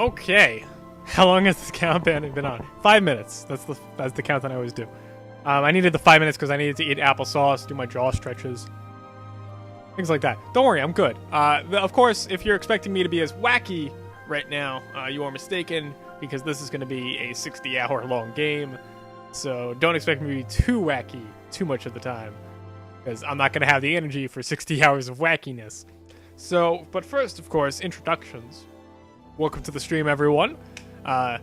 Okay. How long has this countdown been on? 5 minutes. That's the countdown I always do. I needed the 5 minutes because I needed to eat applesauce, do my jaw stretches, things like that. Don't worry, I'm good. Of course, if you're expecting me to be as wacky right now, you are mistaken, because this is going to be a 60-hour long game. So don't expect me to be too wacky too much of the time, because I'm not going to have the energy for 60 hours of wackiness. So, but first, of course, introductions. Welcome to the stream, everyone. Today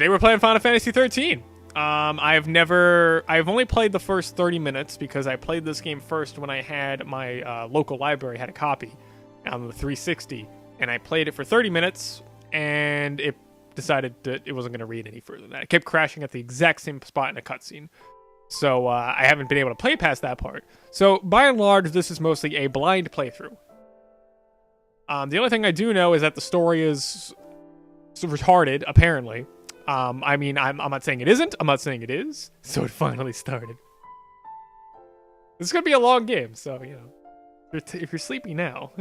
we're playing Final Fantasy 13. I've only played the first 30 minutes because I played this game first when I had my local library had a copy on the 360, and I played it for 30 minutes, and it decided that it wasn't going to read any further than that. It kept crashing at the exact same spot in a cutscene. So I haven't been able to play past that part. So by and large, this is mostly a blind playthrough. The only thing I do know is that the story is retarded, apparently. I mean, I'm not saying it isn't. I'm not saying it is. So it finally started. This is going to be a long game, so, you know, if you're sleepy now.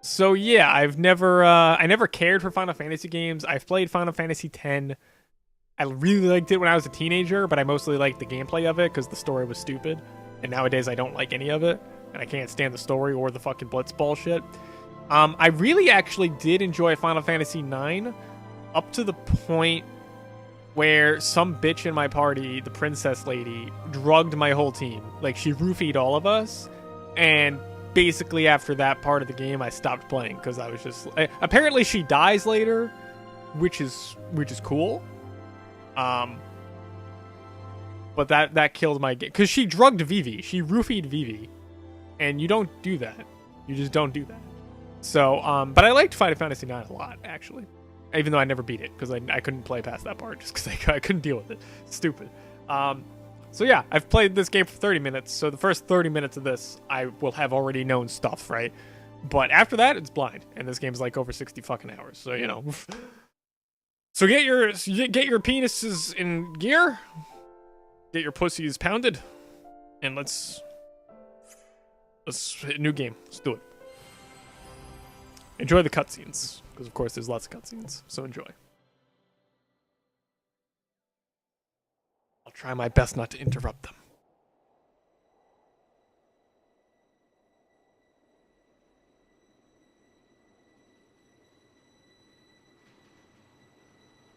So yeah, I never cared for Final Fantasy games. I've played Final Fantasy X. I really liked it when I was a teenager, but I mostly liked the gameplay of it because the story was stupid. And nowadays I don't like any of it, and I can't stand the story or the fucking blitz bullshit. I really actually did enjoy Final Fantasy IX up to the point where some bitch in my party, the princess lady, drugged my whole team. Like, she roofied all of us, and basically after that part of the game I stopped playing because I was just apparently she dies later, which is cool. But that killed my game because she drugged Vivi. She roofied Vivi, and you don't do that. You just don't do that. So, but I liked Final Fantasy IX a lot, actually. Even though I never beat it, because I couldn't play past that part, just because I couldn't deal with it. Stupid. So yeah, I've played this game for 30 minutes, so the first 30 minutes of this, I will have already known stuff, right? But after that, it's blind, and this game's like over 60 fucking hours, so, you know. So get your penises in gear, get your pussies pounded, and let's hit a new game. Let's do it. Enjoy the cutscenes, because of course there's lots of cutscenes, so enjoy. I'll try my best not to interrupt them.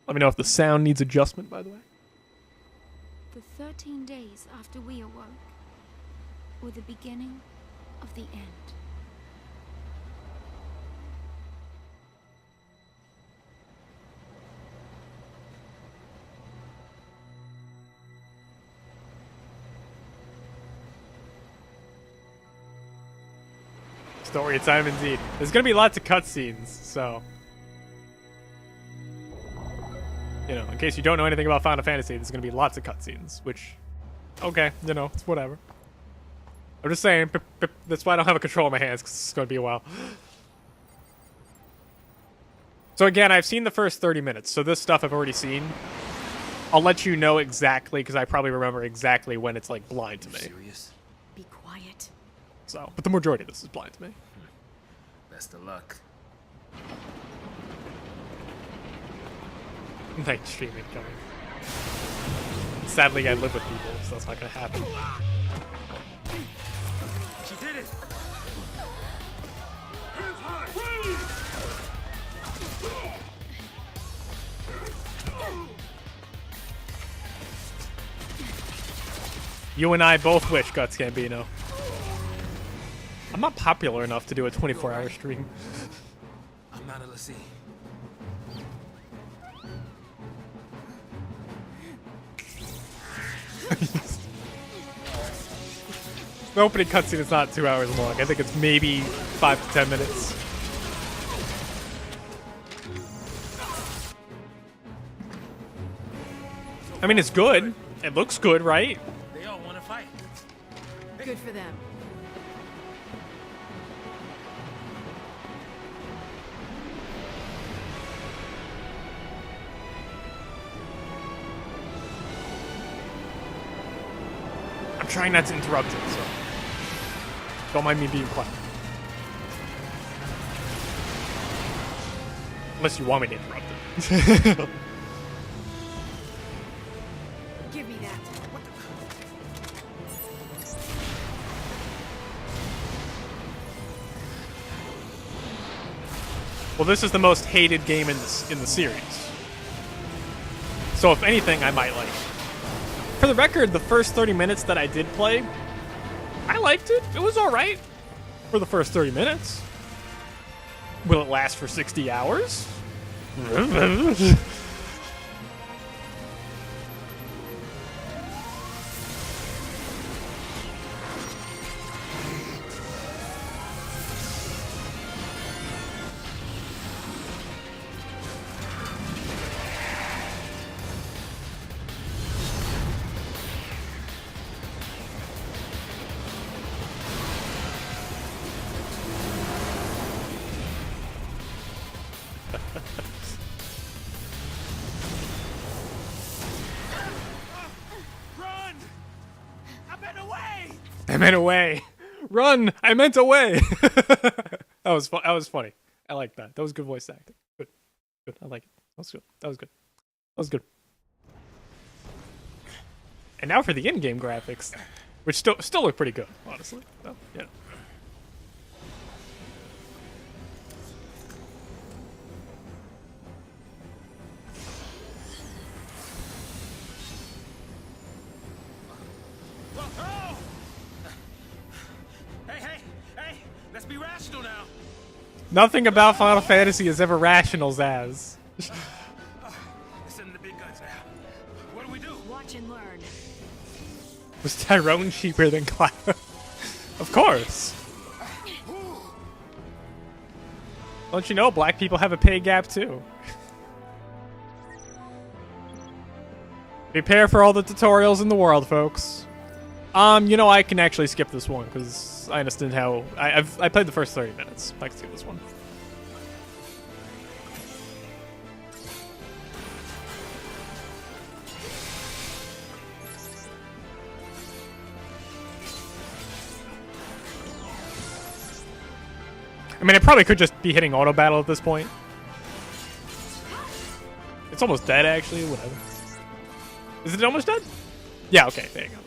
Let me know if the sound needs adjustment, by the way. The 13 days after we awoke were the beginning of the end. Story time indeed. There's gonna be lots of cutscenes, so, you know, in case you don't know anything about Final Fantasy, there's gonna be lots of cutscenes, which, okay, you know, it's whatever. I'm just saying, that's why I don't have a control in my hands, because it's gonna be a while. So again, I've seen the first 30 minutes, so this stuff I've already seen. I'll let you know exactly, because I probably remember exactly when it's, like, blind to me. Serious? Be quiet. So, but the majority of this is blind to me. Best of luck. Night streaming coming. Sadly, I live with people, so that's not gonna happen. She did it! You and I both wish, Guts Gambino. I'm not popular enough to do a 24-hour stream. I'm not a Lassie. The opening cutscene is not 2 hours long. I think it's maybe 5 to 10 minutes. I mean, it's good. It looks good, right? They all want to fight. Good for them. I'm trying not to interrupt it, so don't mind me being quiet. Unless you want me to interrupt it. Give me that. Well, this is the most hated game in the series. So if anything, I might like it. For the record, the first 30 minutes that I did play, I liked it. It was alright for the first 30 minutes. Will it last for 60 hours? Run! I meant away! I meant away. Run! I meant away. That was that was funny. I like that. That was good voice acting. Good. Good. I like it. That was good. That was good. That was good. And now for the in-game graphics, which still look pretty good, honestly. So, yeah. Oh! Hey! Let's be rational now. Nothing about Final Fantasy is ever rational, Zaz. Let's send the big guns now. What do we do? Watch and learn. Was Tyrone cheaper than Cloud? Of course. Don't you know black people have a pay gap too? Prepare for all the tutorials in the world, folks. You know, I can actually skip this one because I understand how I played the first 30 minutes. I can skip this one. I mean, I probably could just be hitting auto battle at this point. It's almost dead, actually. Whatever. Is it almost dead? Yeah, okay. There you go.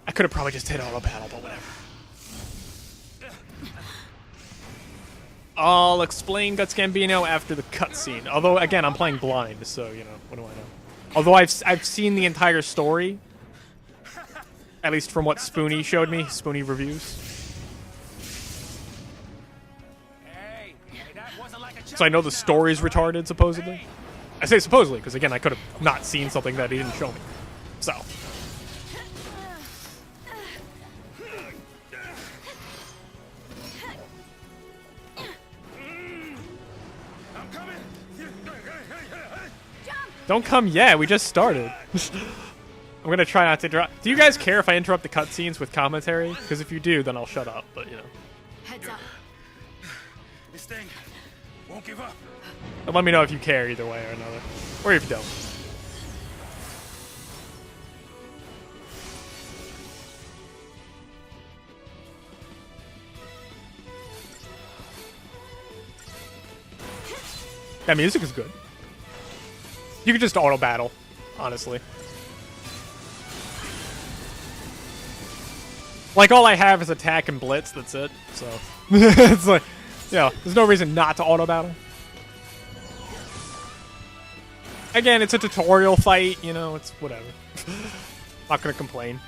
I could have probably just hit auto battle, but whatever. I'll explain Guts Gambino after the cutscene. Although, again, I'm playing blind, so, you know, what do I know? Although I've seen the entire story. At least from what Spoonie showed me. Spoonie reviews. So I know the story's retarded, supposedly. I say supposedly, because again, I could have not seen something that he didn't show me. So. Don't come yet, we just started. I'm gonna try not to interrupt. Do you guys care if I interrupt the cutscenes with commentary? Because if you do, then I'll shut up, but you know. Heads up. This thing won't give up. And let me know if you care either way or another. Or if you don't. That music is good. You could just auto battle, honestly. Like, all I have is attack and blitz, that's it. So, it's like, yeah, there's no reason not to auto battle. Again, it's a tutorial fight, you know, it's whatever. Not gonna complain.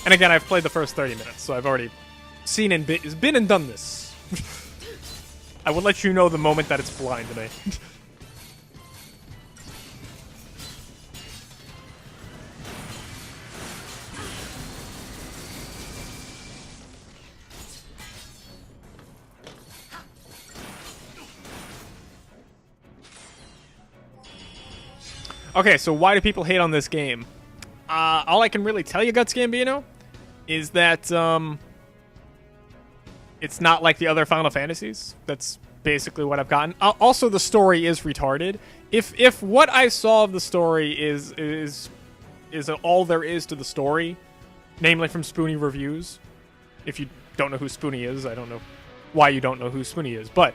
And again, I've played the first 30 minutes, so I've already seen and been and done this. I will let you know the moment that it's blind to me. Okay, so why do people hate on this game? All I can really tell you, Guts Gambino, is that it's not like the other Final Fantasies. That's basically what I've gotten. Also, the story is retarded. If what I saw of the story is all there is to the story, namely from Spoonie reviews. If you don't know who Spoonie is, I don't know why you don't know who Spoony is. But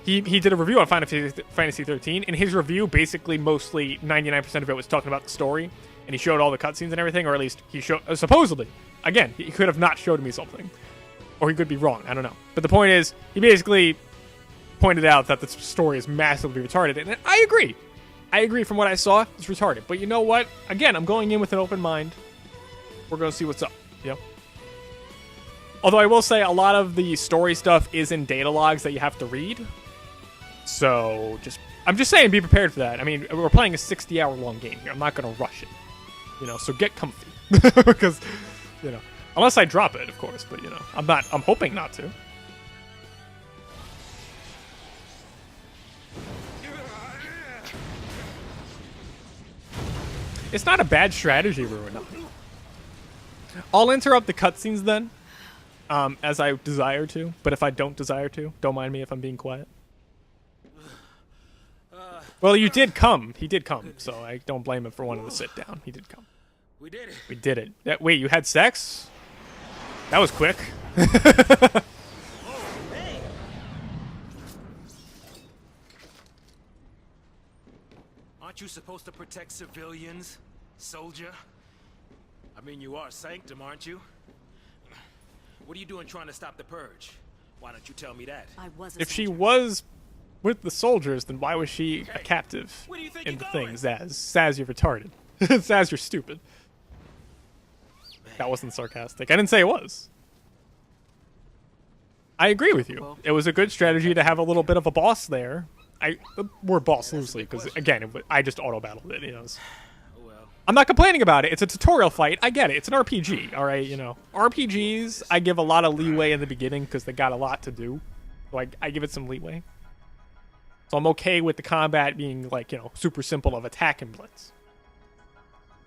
he did a review on Final Fantasy 13, and his review basically mostly 99% of it was talking about the story, and he showed all the cutscenes and everything, or at least he showed supposedly. Again, he could have not showed me something, or he could be wrong. I don't know. But the point is, he basically pointed out that the story is massively retarded, and I agree. I agree. From what I saw, it's retarded. But you know what? Again, I'm going in with an open mind. We're going to see what's up. You know? Although I will say a lot of the story stuff is in data logs that you have to read. So I'm just saying, be prepared for that. I mean, we're playing a 60-hour long game here. I'm not going to rush it. You know, so get comfy. Because, you know, unless I drop it, of course. But, you know, I'm hoping not to. It's not a bad strategy, Ruin. I'll interrupt the cutscenes then, as I desire to. But if I don't desire to, don't mind me if I'm being quiet. Well, you did come. He did come, so I don't blame him for wanting to sit down. He did come. We did it. We did it. Wait, you had sex? That was quick. Hey. Aren't you supposed to protect civilians, soldier? I mean, you are Sanctum, aren't you? What are you doing trying to stop the purge? Why don't you tell me that? I was a If she soldier. was with the soldiers, then why was she a captive Where do you think in the you're thing, going? Zaz? Zaz, you're retarded. Zaz, you're stupid. That wasn't sarcastic. I didn't say it was. I agree with you. It was a good strategy to have a little bit of a boss there. We're boss loosely, because, again, I just auto-battled it, you know. Well, I'm not complaining about it. It's a tutorial fight. I get it. It's an RPG, all right, you know. RPGs, I give a lot of leeway in the beginning because they got a lot to do. So I give it some leeway. So I'm okay with the combat being, like, you know, super simple of attack and blitz.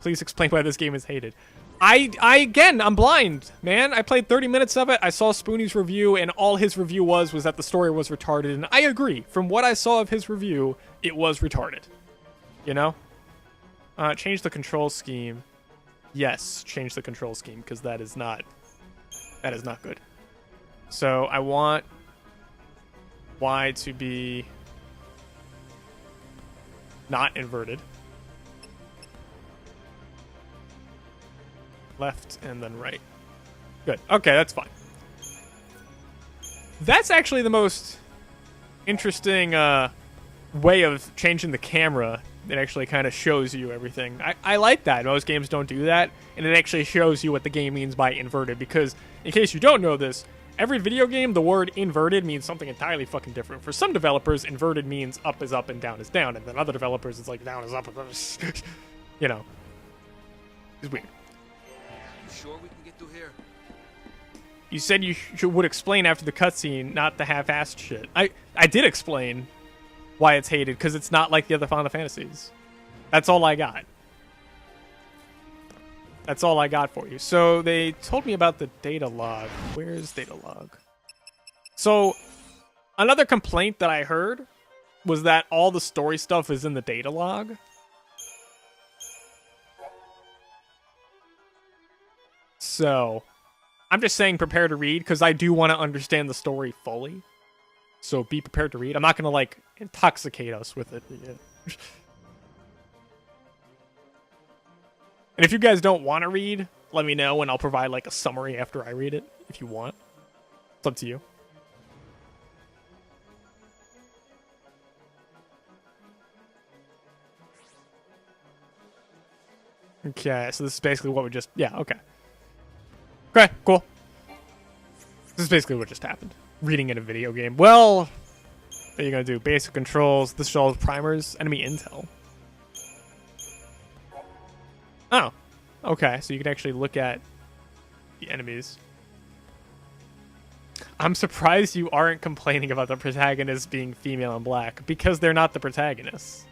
Please explain why this game is hated. Again, I'm blind, man. I played 30 minutes of it. I saw Spoony's review, and all his review was that the story was retarded. And I agree. From what I saw of his review, it was retarded. You know? Change the control scheme. Yes, change the control scheme, because that is not good. So I want Y to be not inverted. Left and then right. Good. Okay, that's fine. That's actually the most interesting way of changing the camera. It actually kind of shows you everything. I like that. Most games don't do that, and it actually shows you what the game means by inverted, because in case you don't know this, every video game, the word inverted means something entirely fucking different. For some developers, inverted means up is up and down is down, and then other developers, it's like down is up and you know. It's weird. sure we can get through here? You said you would explain after the cutscene, not the half-assed shit. I did explain why it's hated, because it's not like the other Final Fantasies. That's all I got. That's all I got for you. So they told me about the data log. Where's data log? So another complaint that I heard was that all the story stuff is in the data log. So I'm just saying prepare to read, because I do want to understand the story fully. So be prepared to read. I'm not going to, like, intoxicate us with it. Yeah. And if you guys don't want to read, let me know, and I'll provide, like, a summary after I read it, if you want. It's up to you. Okay, so this is basically what we just... Yeah, okay. Okay, cool. This is basically what just happened. Reading in a video game. Well, what are you going to do? Basic controls. This shows primers. Enemy intel. Oh. Okay, so you can actually look at the enemies. I'm surprised you aren't complaining about the protagonists being female and black, because they're not the protagonists.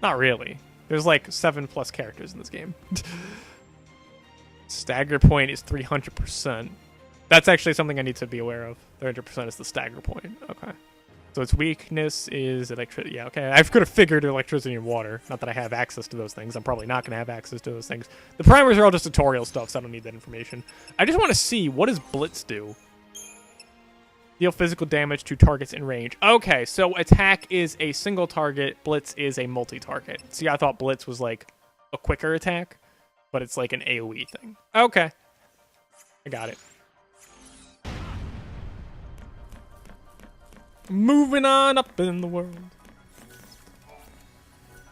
Not really. There's like 7+ characters in this game. Stagger point is 300%. That's actually something I need to be aware of. 300% is the stagger point. Okay. So its weakness is electricity. Yeah, okay. I could have figured electricity and water. Not that I have access to those things. I'm probably not going to have access to those things. The primers are all just tutorial stuff, so I don't need that information. I just want to see, what does Blitz do? Deal physical damage to targets in range. Okay, so attack is a single target, blitz is a multi-target. See, I thought blitz was like a quicker attack, but it's like an AoE thing. Okay. I got it. Moving on up in the world.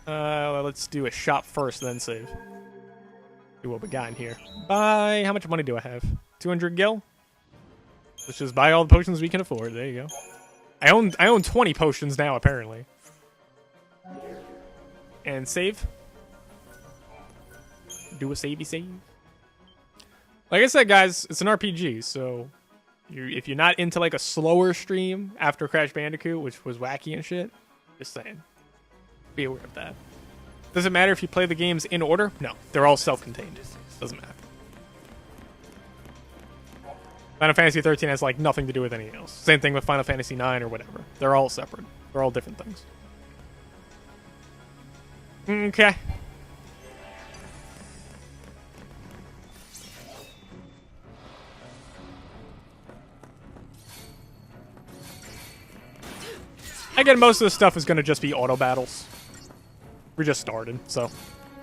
Let's do a shop first, then save. See what we got in here. Buy. How much money do I have? 200 gil? Let's just buy all the potions we can afford. There you go. I own 20 potions now, apparently. And save. Do a savey save. Like I said, guys, it's an RPG, so if you're not into like a slower stream after Crash Bandicoot, which was wacky and shit, just saying, be aware of that. Does it matter if you play the games in order? No, they're all self-contained. Doesn't matter. Final Fantasy 13 has like nothing to do with anything else. Same thing with Final Fantasy 9 or whatever. They're all separate. They're all different things. Okay. Again, most of the stuff is going to just be auto battles. We just started, so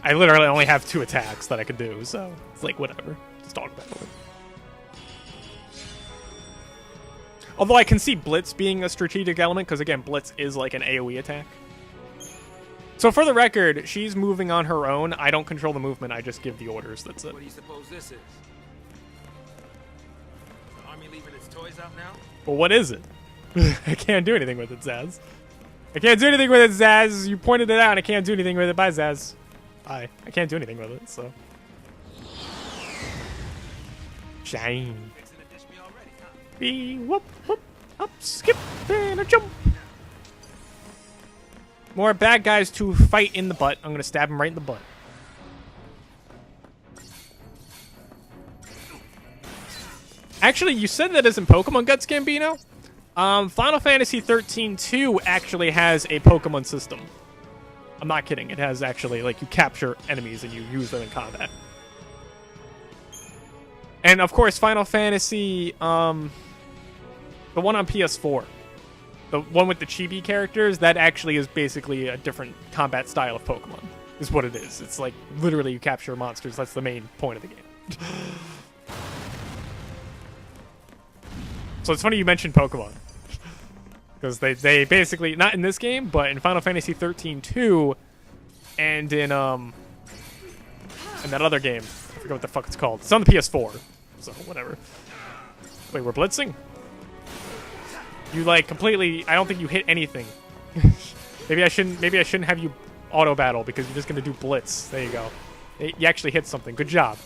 I literally only have 2 attacks that I could do, so it's like whatever. Just auto battle it. Although I can see Blitz being a strategic element, because again, Blitz is like an AoE attack. So for the record, she's moving on her own. I don't control the movement, I just give the orders, that's it. What do you suppose this is? The army leaving its toys out now? Well, what is it? I can't do anything with it, Zaz. I can't do anything with it, Zaz. You pointed it out. I can't do anything with it. Bye, Zaz. Bye. I can't do anything with it, so. Shine. Be whoop, whoop, up, skip, and a jump. More bad guys to fight in the butt. I'm going to stab him right in the butt. Actually, you said that isn't Pokemon Guts, Gambino? Final Fantasy 13-2 actually has a Pokemon system. I'm not kidding. It has actually, like, you capture enemies and you use them in combat. And, of course, Final Fantasy, the one on PS4, the one with the chibi characters, that actually is basically a different combat style of Pokemon, is what it is. It's like, literally, you capture monsters. That's the main point of the game. So it's funny you mentioned Pokemon. Because they basically, not in this game, but in Final Fantasy 13-2, and in that other game. I forget what the fuck it's called. It's on the PS4, so whatever. Wait, we're blitzing? You like completely, I don't think you hit anything. maybe I shouldn't have you auto battle because you're just gonna do blitz. There you go. You actually hit something. Good job.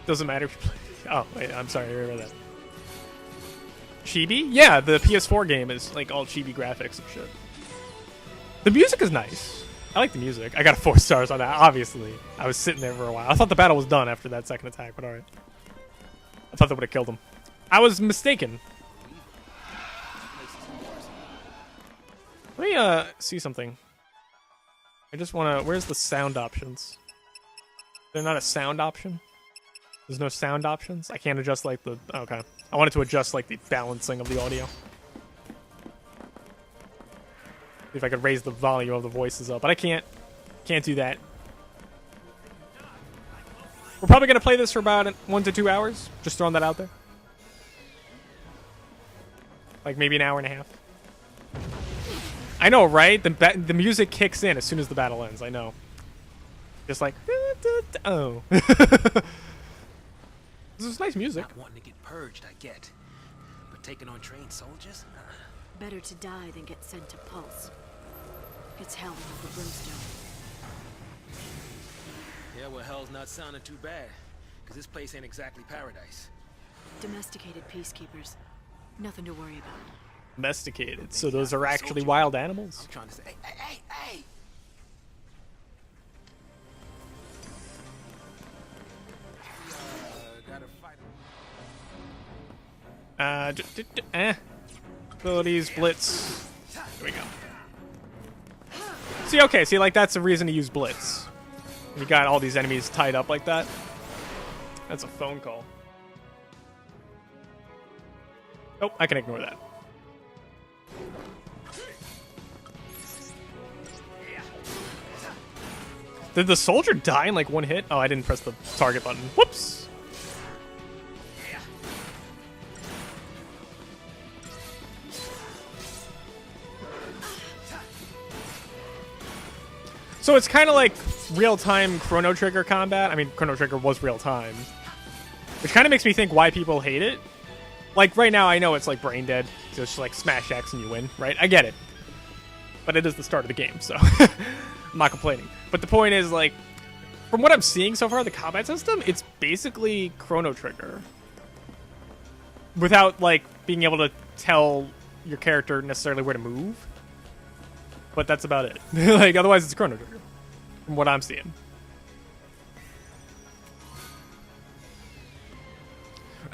Doesn't matter if you play. Oh, wait, I'm sorry, I remember that. Chibi? Yeah, the PS4 game is like all chibi graphics and shit. The music is nice. I like the music. I got 4 stars on that, obviously. I was sitting there for a while. I thought the battle was done after that second attack, but alright. I thought that would have killed him. I was mistaken. Let me see something. I just want to... Where's the sound options? Is there not a sound option? There's no sound options? I can't adjust like the... Okay. I wanted to adjust like the balancing of the audio. See if I could raise the volume of the voices up, but I can't. Can't do that. We're probably going to play this for about 1 to 2 hours. Just throwing that out there. Like maybe an hour and a half. I know, right? The music kicks in as soon as the battle ends. I know. Just like... Oh. This is nice music. Not wanting to get purged, I get. But taking on trained soldiers? Better to die than get sent to Pulse. It's hell without the brimstone. Yeah, well, hell's not sounding too bad. Because this place ain't exactly paradise. Domesticated peacekeepers. Nothing to worry about. Domesticated. So those are actually wild animals? I'm trying to say, hey! Gotta fight. Abilities, blitz. Here we go. See, okay, see, like, that's a reason to use blitz. You got all these enemies tied up like that. That's a phone call. Nope, I can ignore that. Did the soldier die in like one hit? Oh, I didn't press the target button. Whoops! So it's kind of like real-time Chrono Trigger combat. I mean, Chrono Trigger was real-time. Which kind of makes me think why people hate it. Like, right now, I know it's like brain dead. Just like smash X and you win, right? I get it. But it is the start of the game, so I'm not complaining. But the point is, like, from what I'm seeing so far, the combat system, it's basically Chrono Trigger. Without, like, being able to tell your character necessarily where to move. But that's about it. Like, otherwise it's Chrono Trigger. From what I'm seeing.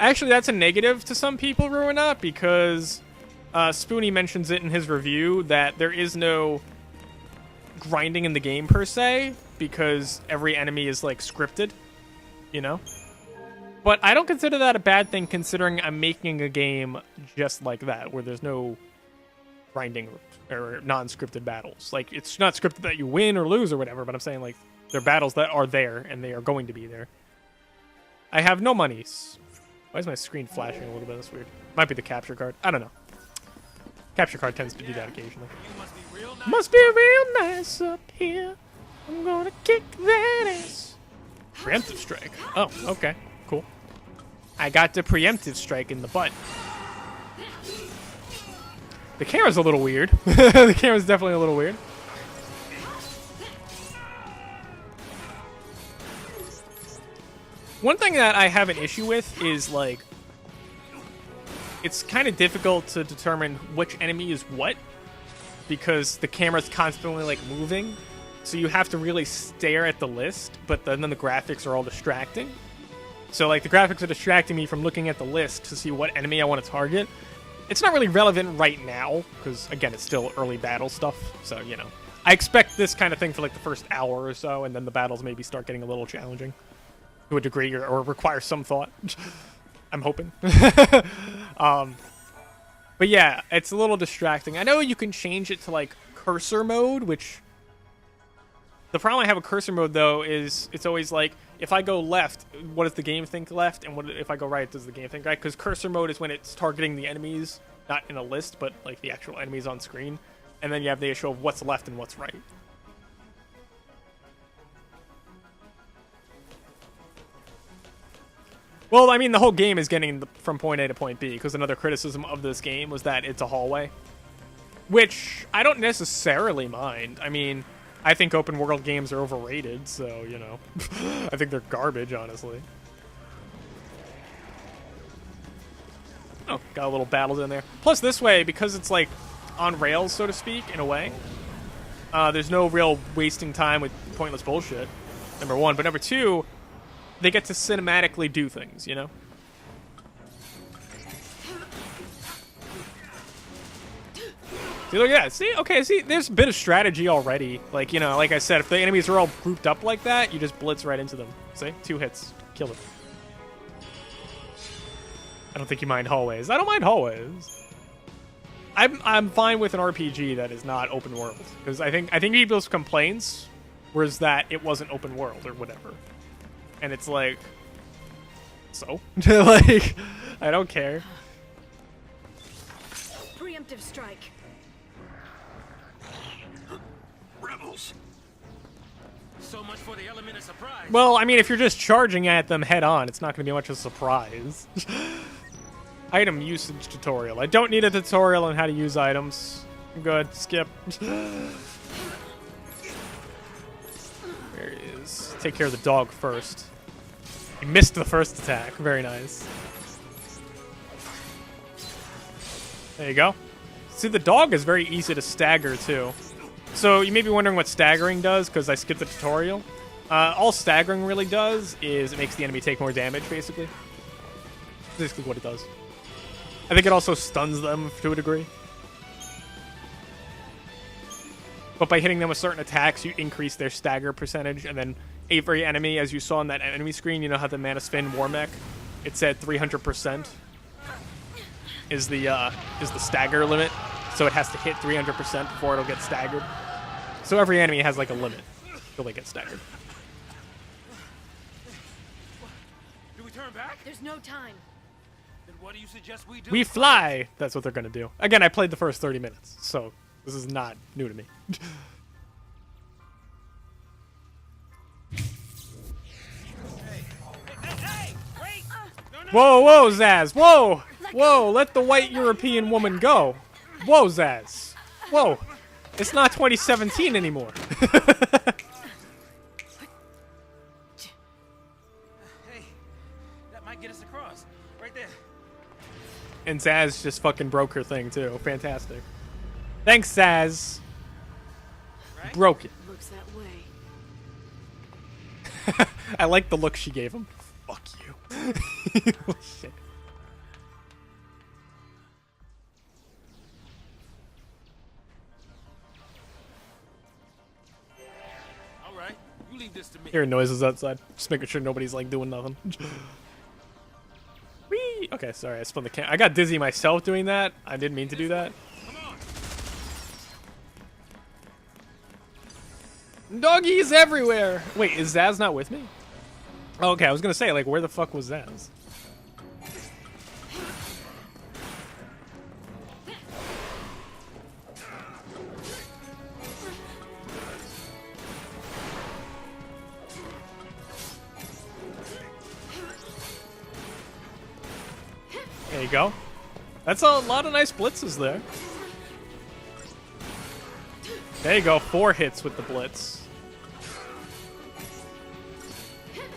Actually, that's a negative to some people, Ruina, because Spoonie mentions it in his review that there is no grinding in the game per se, because every enemy is like scripted, you know? But I don't consider that a bad thing, considering I'm making a game just like that, where there's no grinding or non-scripted battles. Like, it's not scripted that you win or lose or whatever, but I'm saying, like, they're battles that are there, and they are going to be there. I have no monies. Why is my screen flashing a little bit? That's weird. Might be the capture card. I don't know. Capture card tends to do that occasionally. Must be real nice up here. I'm gonna kick that ass. Preemptive strike. Oh, okay. Cool. I got the preemptive strike in the butt. The camera's a little weird. The camera's definitely a little weird. One thing that I have an issue with is, like, it's kind of difficult to determine which enemy is what, because the camera's constantly, like, moving. So you have to really stare at the list, but then the graphics are all distracting. So, like, the graphics are distracting me from looking at the list to see what enemy I want to target. It's not really relevant right now, because, again, it's still early battle stuff, so, you know. I expect this kind of thing for, like, the first hour or so, and then the battles maybe start getting a little challenging. To a degree, or require some thought. I'm hoping. But yeah, it's a little distracting. I know you can change it to, like, cursor mode, which... The problem I have with cursor mode, though, is it's always like, if I go left, what does the game think left? And what if I go right, does the game think right? Because cursor mode is when it's targeting the enemies, not in a list, but, like, the actual enemies on screen. And then you have the issue of what's left and what's right. Well, I mean, the whole game is getting from point A to point B, because another criticism of this game was that it's a hallway. Which, I don't necessarily mind. I mean, I think open world games are overrated, so, you know. I think they're garbage, honestly. Oh, got a little battle in there. Plus, this way, because it's, like, on rails, so to speak, in a way, there's no real wasting time with pointless bullshit, number one. But number two... They get to cinematically do things, you know? See, look at that. See? Okay, see, there's a bit of strategy already. Like, you know, like I said, if the enemies are all grouped up like that, you just blitz right into them. See? 2 hits. Kill them. I don't think you mind hallways. I don't mind hallways. I'm fine with an RPG that is not open world. Because I think people's complaints was that it wasn't open world or whatever. And it's like, so? Like, I don't care. Preemptive strike. Rebels. So much for the element of surprise. Well, I mean, if you're just charging at them head on, it's not going to be much of a surprise. Item usage tutorial. I don't need a tutorial on how to use items. I'm good. Skip. There he is. Take care of the dog first. You missed the first attack. Very nice. There you go. See, the dog is very easy to stagger, too. So you may be wondering what staggering does, because I skipped the tutorial. All staggering really does is it makes the enemy take more damage, basically. Basically what it does. I think it also stuns them to a degree. But by hitting them with certain attacks, you increase their stagger percentage, and then every enemy, as you saw on that enemy screen, you know how the Mana Spin War Mech, it said 300% is the stagger limit, so it has to hit 300% before it'll get staggered. So every enemy has like a limit till they get staggered. Do we turn back? There's no time. Then what do you suggest we do? We fly! That's what they're gonna do. Again, I played the first 30 minutes, so this is not new to me. Hey, wait! No, Whoa, whoa, Zaz! Whoa! Whoa, let the white European woman go! Whoa, Zaz! Whoa! It's not 2017 anymore. Hey, that might get us across. Right there. And Zaz just fucking broke her thing, too. Fantastic. Thanks, Zaz. Right? Broke it. Looks that way. I like the look she gave him. Fuck you. Oh, shit. All right, you leave this to me. Hearing noises outside. Just making sure nobody's, like, doing nothing. Whee! Okay, sorry, I spun the camera. I got dizzy myself doing that. I didn't mean to do that. Come on. Doggies everywhere! Wait, is Zaz not with me? Oh, okay, I was gonna say, like, where the fuck was Zaz? There you go. That's a lot of nice blitzes there. There you go, 4 hits with the blitz.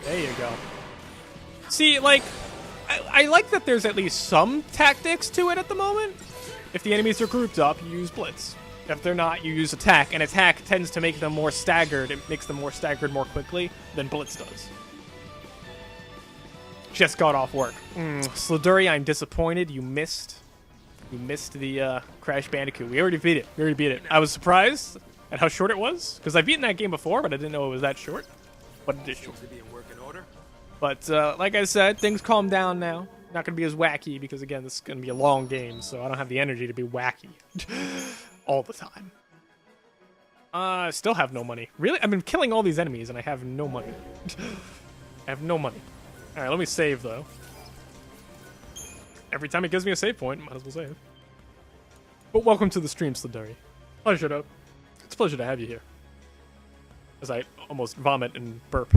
There you go. See, like, I like that there's at least some tactics to it at the moment. If the enemies are grouped up, you use blitz. If they're not, you use attack, and attack tends to make them more staggered. It makes them more staggered more quickly than blitz does. Just got off work. Sliduri, I'm disappointed. You missed. You missed the Crash Bandicoot. We already beat it. I was surprised at how short it was, because I've beaten that game before, but I didn't know it was that short. But it is short. To be in working order. But like I said, things calm down now. Not going to be as wacky, because again, this is going to be a long game, so I don't have the energy to be wacky all the time. I still have no money. Really? I've been killing all these enemies, and I have no money. I have no money. Alright, let me save, though. Every time it gives me a save point, might as well save. But welcome to the stream, Sliduri. Pleasure to... It's a pleasure to have you here. As I almost vomit and burp.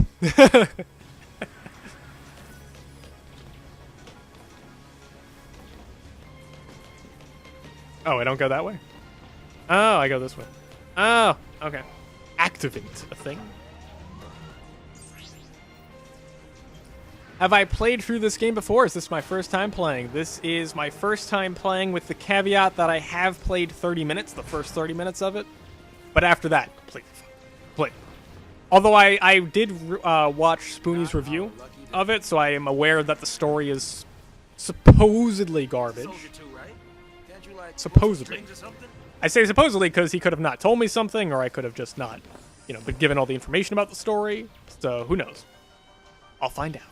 Oh, I don't go that way? Oh, I go this way. Oh, okay. Activate a thing. Have I played through this game before? Is this my first time playing? This is my first time playing with the caveat that I have played 30 minutes, the first 30 minutes of it. But after that, completely fine. Play. Although I did watch Spoonie's review of it, so I am aware that the story is supposedly garbage. Soldier too, right? Can't you, like, Supposedly. strings or something? I say supposedly because he could have not told me something, or I could have just not, been given all the information about the story. So who knows? I'll find out.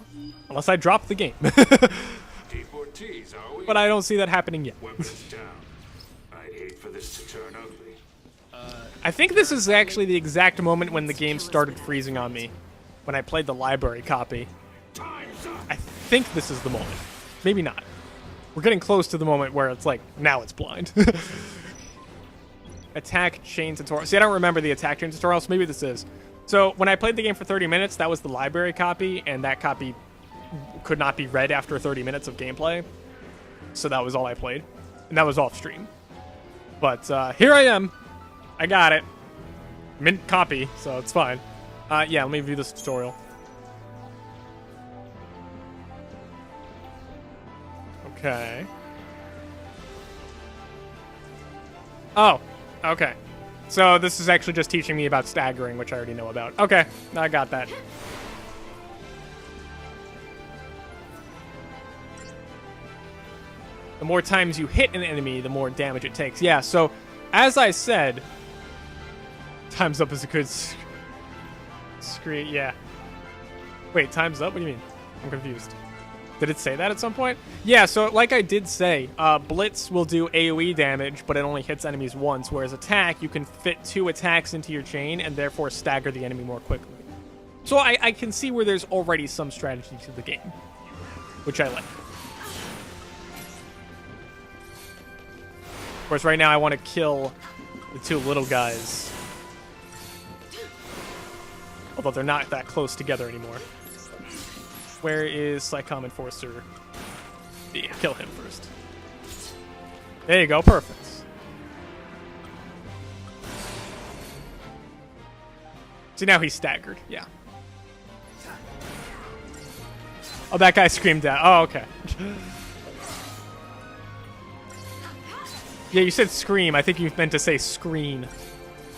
Unless I drop the game. Deportees, are we? But I don't see that happening yet. Weapons down. I'd hate for this to turn ugly. I think this is actually the exact moment when the game started freezing on me. When I played the library copy. Time's up. I think this is the moment. Maybe not. We're getting close to the moment where it's like, now it's blind. Attack chain tutorial. See, I don't remember the attack chain tutorial, so maybe this is. So, when I played the game for 30 minutes, that was the library copy, and that copy could not be read after 30 minutes of gameplay. So that was all I played. And that was off stream. But here I am. I got it. Mint copy, so it's fine. Yeah, let me view this tutorial. Okay. Oh, okay. So this is actually just teaching me about staggering, which I already know about. Okay, I got that. The more times you hit an enemy, the more damage it takes. Yeah, so as I said, time's up is a good screen. Yeah, Wait, time's up? What do you mean? I'm confused. Did it say that at some point? Yeah, so like I did say, Blitz will do AoE damage, but it only hits enemies once, whereas Attack, you can fit 2 attacks into your chain and therefore stagger the enemy more quickly. So I can see where there's already some strategy to the game, which I like. Of course, right now I want to kill the 2 little guys. Although they're not that close together anymore. Where is Psychom Enforcer? Yeah, kill him first. There you go, perfect. See, now he's staggered, yeah. Oh, that guy screamed out. Oh, okay. Yeah, you said scream. I think you meant to say screen.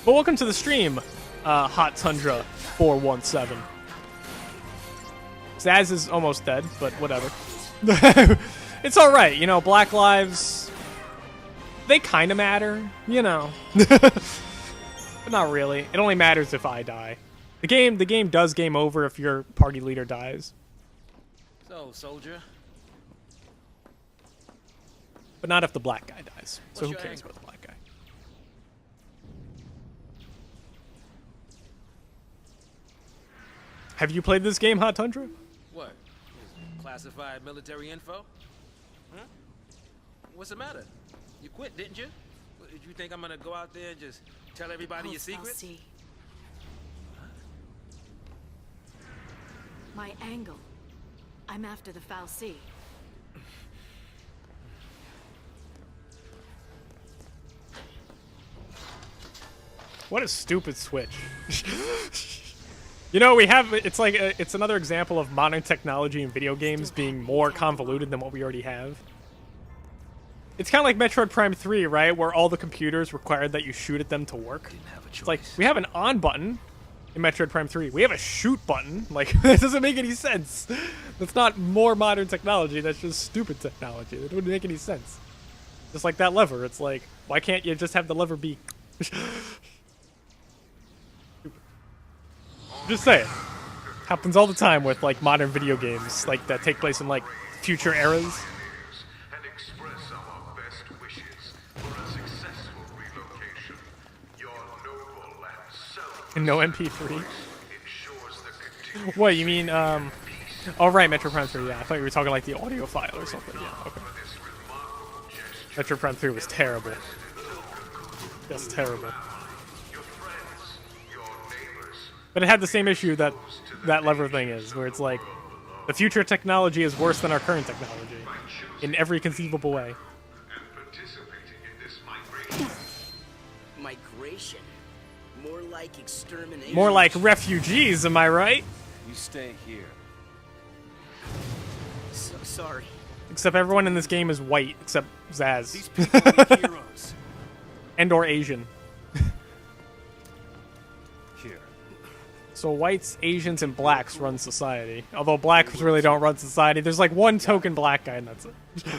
Well, welcome to the stream, Hot Tundra 417. Zaz is almost dead, but whatever. It's alright, you know, Black Lives, they kind of matter, you know. But not really. It only matters if I die. The game does game over if your party leader dies. So, soldier. But not if the black guy dies. So What's who your cares angle? about the black guy? Have you played this game, Hot Tundra? What? Classified military info? Huh? What's the matter? You quit, didn't you? Did you think I'm gonna go out there and just tell everybody your secrets? See. My angle. I'm after the Foul Sea. What a stupid switch. You know, we have, it's like, it's another example of modern technology in video games being more convoluted than what we already have. It's kind of like Metroid Prime 3, right? Where all the computers required that you shoot at them to work. It's like, we have an on button in Metroid Prime 3. We have a shoot button. Like, that doesn't make any sense. That's not more modern technology. That's just stupid technology. That wouldn't make any sense. Just like that lever. It's like, why can't you just have the lever be... Just saying. Happens all the time with, like, modern video games, like, that take place in, like, future eras. And express our best wishes for a successful relocation. Your noble and selfless And no MP3. ensures the continued What, you mean, oh, right, Metro Prime 3, yeah. I thought you were talking, like, the audio file or something, yeah, okay. this remarkable gesture. Metro Prime 3 was terrible. That's terrible. Your friends, your neighbors, But it had the same issue that that lever thing is, where it's like, the future technology is worse than our current technology. In every conceivable way. and participating in this migration. Migration? More like extermination. More like refugees, am I right? You stay here. So sorry. Except everyone in this game is white, except Zaz. These people are heroes. And or Asian. Here. So whites, Asians, and blacks run society. Although blacks really don't run society. There's like one token black guy, and that's it. I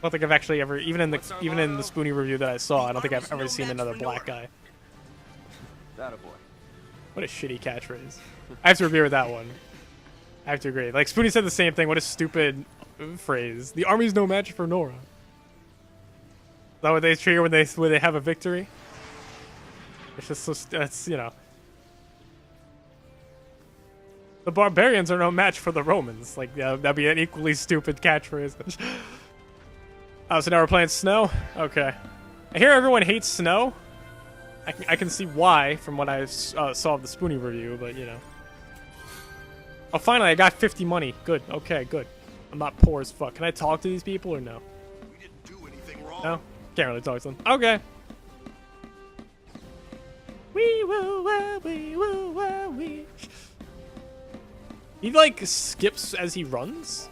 don't think I've actually ever, even in the Spoonie review that I saw, I don't think I've ever seen another black guy. That a boy. What a shitty catchphrase. I have to agree with that one. I have to agree. Like, Spoonie said the same thing. What a stupid phrase. The army's no match for Nora. Is that what they trigger when they have a victory? It's just so... That's, you know... The barbarians are no match for the Romans. Like, yeah, that'd be an equally stupid catchphrase. Oh, so now we're playing snow? Okay. I hear everyone hates snow. I can see why from what I saw of the Spoonie review, but, you know. Oh, finally, I got 50 money. Good. Okay, good. I'm not poor as fuck. Can I talk to these people or no? We didn't do anything wrong. No? Can't really talk to them. Okay. Wee woo wah, wee woo wah, wee. He, like, skips as he runs?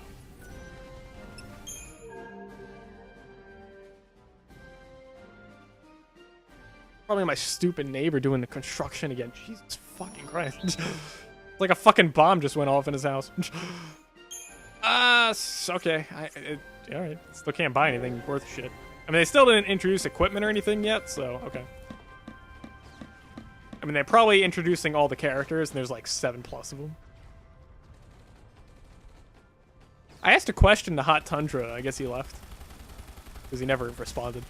Probably my stupid neighbor doing the construction again. Jesus fucking Christ. Like a fucking bomb just went off in his house. Okay. Alright. Still can't buy anything worth shit. I mean, they still didn't introduce equipment or anything yet, so, okay. I mean, they're probably introducing all the characters, and there's like 7+ of them. I asked a question to Hot Tundra. I guess he left. Because he never responded.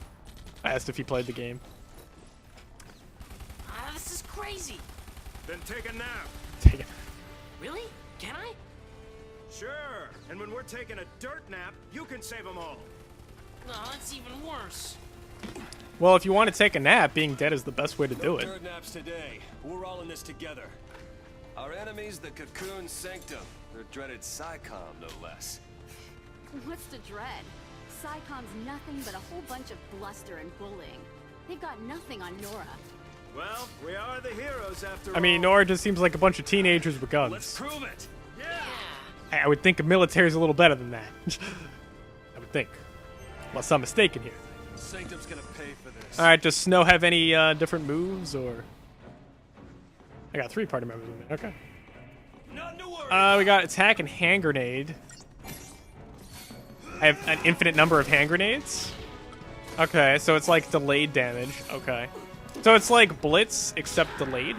I asked if he played the game. This is crazy. Then take a nap. Take it. Really? Can I? Sure. And when we're taking a dirt nap, you can save them all. No, that's even worse. Well, if you want to take a nap, being dead is the best way to do it. Third naps today. We're all in this together. Our enemies, the Cocoon Sanctum. Their dreaded Psycom, no less. What's to dread? Psycom's nothing but a whole bunch of bluster and bullying. They've got nothing on Nora. Well, we are the heroes after all. I mean, Nora just seems like a bunch of teenagers with guns. Let's prove it. Yeah. I would think a military's a little better than that. I would think. Unless I'm mistaken here. Sanctum's gonna pay for this. Alright, does Snow have any different moves, or... I got 3 party members with me. Okay. Nothing to worry. We got attack and hand grenade. I have an infinite number of hand grenades. Okay, so it's like delayed damage. Okay. So it's like Blitz, except delayed.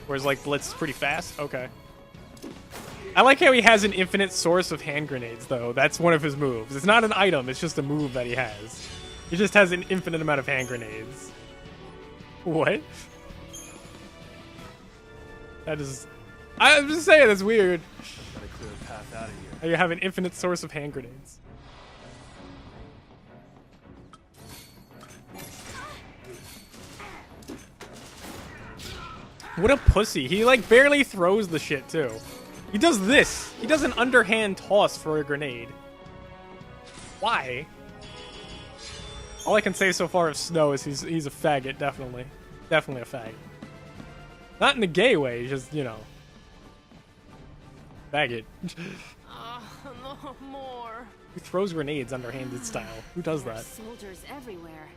Whereas like Blitz is pretty fast. Okay. I like how he has an infinite source of hand grenades, though. That's one of his moves. It's not an item, it's just a move that he has. He just has an infinite amount of hand grenades. What? That is... I'm just saying, that's weird. Gotta clear a path out of here. How you have an infinite source of hand grenades. What a pussy. He like barely throws the shit too. He does this. He does an underhand toss for a grenade. Why? All I can say so far of Snow is he's a faggot, definitely. Definitely a faggot. Not in a gay way, just, you know. Faggot. No more. Who throws grenades underhanded style? Who does that? Soldiers everywhere.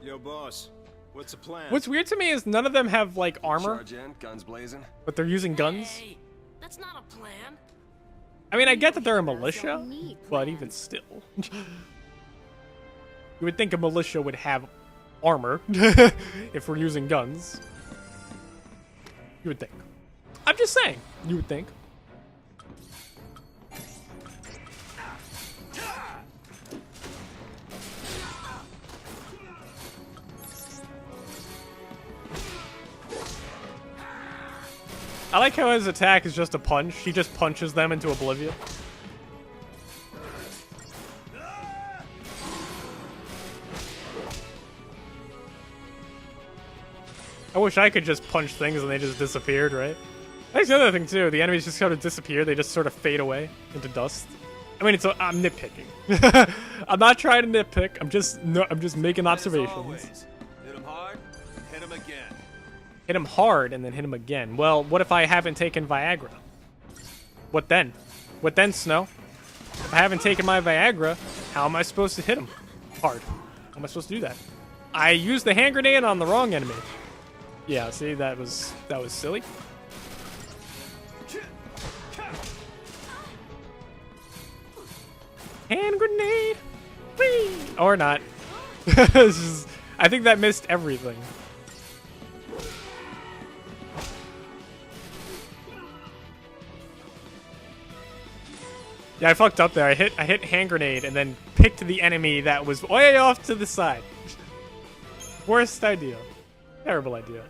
Yo, boss. What's the plan? What's weird to me is none of them have, like, armor, Charge in, guns blazing. but they're using guns. Hey, that's not a plan. I mean, I get that they're a Heroes militia, don't need but plans. even still. You would think a militia would have armor if we're using guns. You would think. I'm just saying. You would think. I like how his attack is just a punch. He just punches them into oblivion. I wish I could just punch things and they just disappeared, right? That's the other thing too. The enemies just sort of disappear. They just sort of fade away into dust. I mean, I'm nitpicking. I'm not trying to nitpick. I'm just making observations. Always. Hit him hard, hit him again. Hit him hard and then hit him again. Well, what if I haven't taken Viagra? What then? What then, Snow? If I haven't taken my Viagra, how am I supposed to hit him hard? How am I supposed to do that? I used the hand grenade on the wrong enemy. Yeah, see, that was silly. Hand grenade! Whee! Or not. It's just, I think that missed everything. Yeah, I fucked up there. I hit hand grenade and then picked the enemy that was way off to the side. Worst idea. Terrible idea.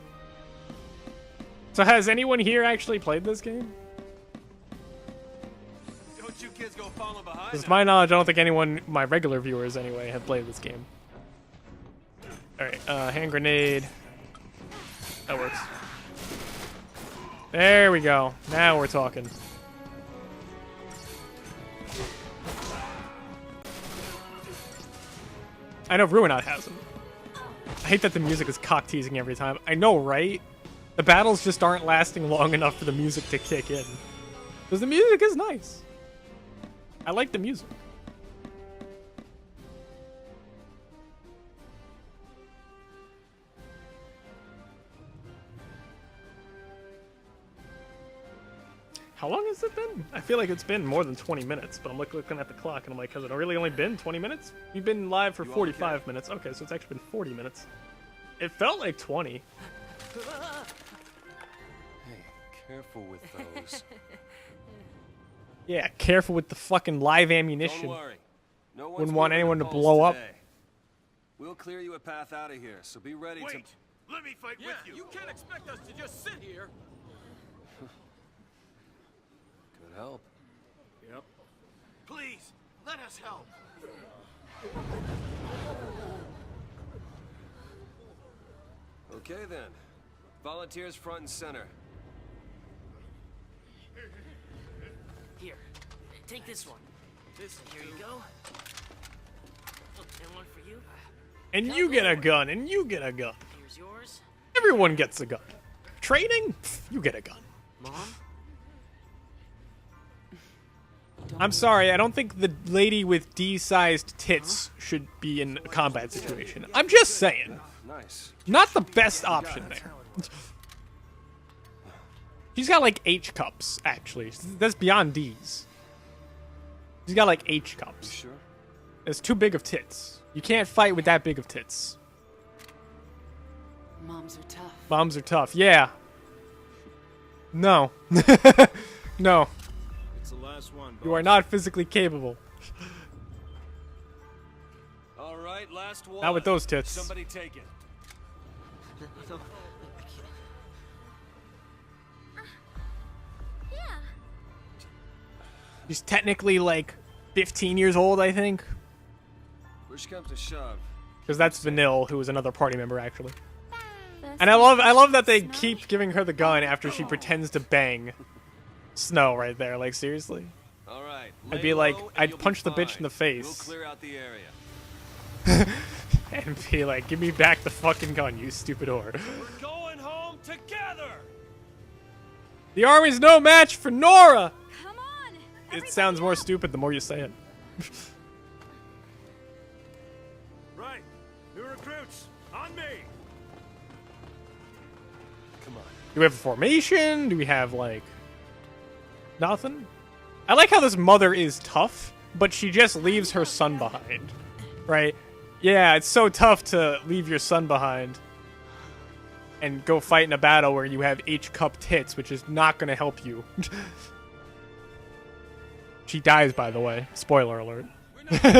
So has anyone here actually played this game? Don't you kids go falling behind. Because to my knowledge, I don't think anyone, my regular viewers anyway, have played this game. Alright, hand grenade. That works. There we go. Now we're talking. I know Ruinot has them. I hate that the music is cock-teasing every time. I know, right? The battles just aren't lasting long enough for the music to kick in. Because the music is nice. I like the music. How long has it been? I feel like it's been more than 20 minutes, but I'm looking at the clock and I'm like, has it really only been 20 minutes? We've been live for 45 minutes. Okay, so it's actually been 40 minutes. It felt like 20. Hey, careful with those. Yeah, careful with the fucking live ammunition. Don't worry. No one's Wouldn't want moving anyone to the blow poles up. today. We'll clear you a path out of here, so be ready to... Wait! Let me fight with you! You can't expect us to just sit here! Could help. Yep. Please, let us help! Okay then. Volunteers front and center. Here, take this one. Here you go. Oh, and one for you. And you get a gun, and you get a gun. Here's yours. Everyone gets a gun. Trading? Pff, you get a gun. Mom? I'm sorry, I don't think the lady with D-sized tits should be in a combat situation. I'm just saying. Nice. Not the best option there. She's got like H cups, actually. That's beyond D's. She's got like H You cups. sure? It's too big of tits. You can't fight with that big of tits. Moms are tough. Moms are tough. Yeah. No. No. It's the last one, You are not physically capable. All right, last one. Not with those tits. Somebody take it. Yeah. She's technically like 15 years old, I think. Push comes to shove. Because that's Vanille, who was another party member, actually. First And I love that they Snow. keep giving her the gun after she pretends to bang Snow right there. Like, seriously? All right. I'd lay be like, low and I'd you'll be punch the bitch fine. in the face. We'll clear out the area. And be like, give me back the fucking gun, you stupid whore. We're going home together. The army's no match for Nora! Come on! It sounds more stupid the more you say it. Right. New recruits, on me! Come on. Do we have a formation? Do we have, like, nothing? I like how this mother is tough, but she just leaves her son behind. Right? Yeah, it's so tough to leave your son behind and go fight in a battle where you have H-cup tits, which is not going to help you. She dies, by the way. Spoiler alert. We're not you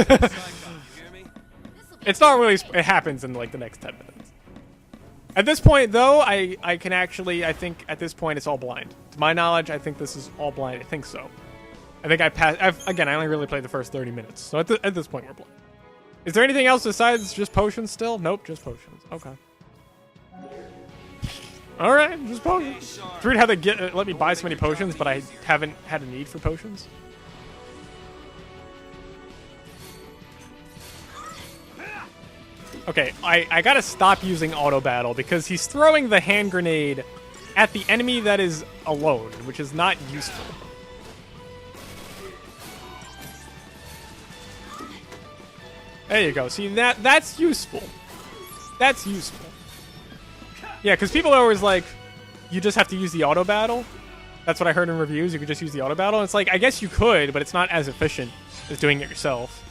hear me? It's not really... It happens in, like, the next 10 minutes. At this point, though, I can actually... I think at this point it's all blind. To my knowledge, I think this is all blind. I think so. I think I passed... Again, I only really played the first 30 minutes. So at this point, we're blind. Is there anything else besides just potions still? Nope, just potions. Okay. Alright, just potions. It's weird how they let me buy so many potions, but I haven't had a need for potions. Okay, I gotta stop using auto battle because he's throwing the hand grenade at the enemy that is alone, which is not useful. There you go. See, that's useful. That's useful. Yeah, because people are always like, you just have to use the auto battle. That's what I heard in reviews. You could just use the auto battle. And it's like, I guess you could, but it's not as efficient as doing it yourself.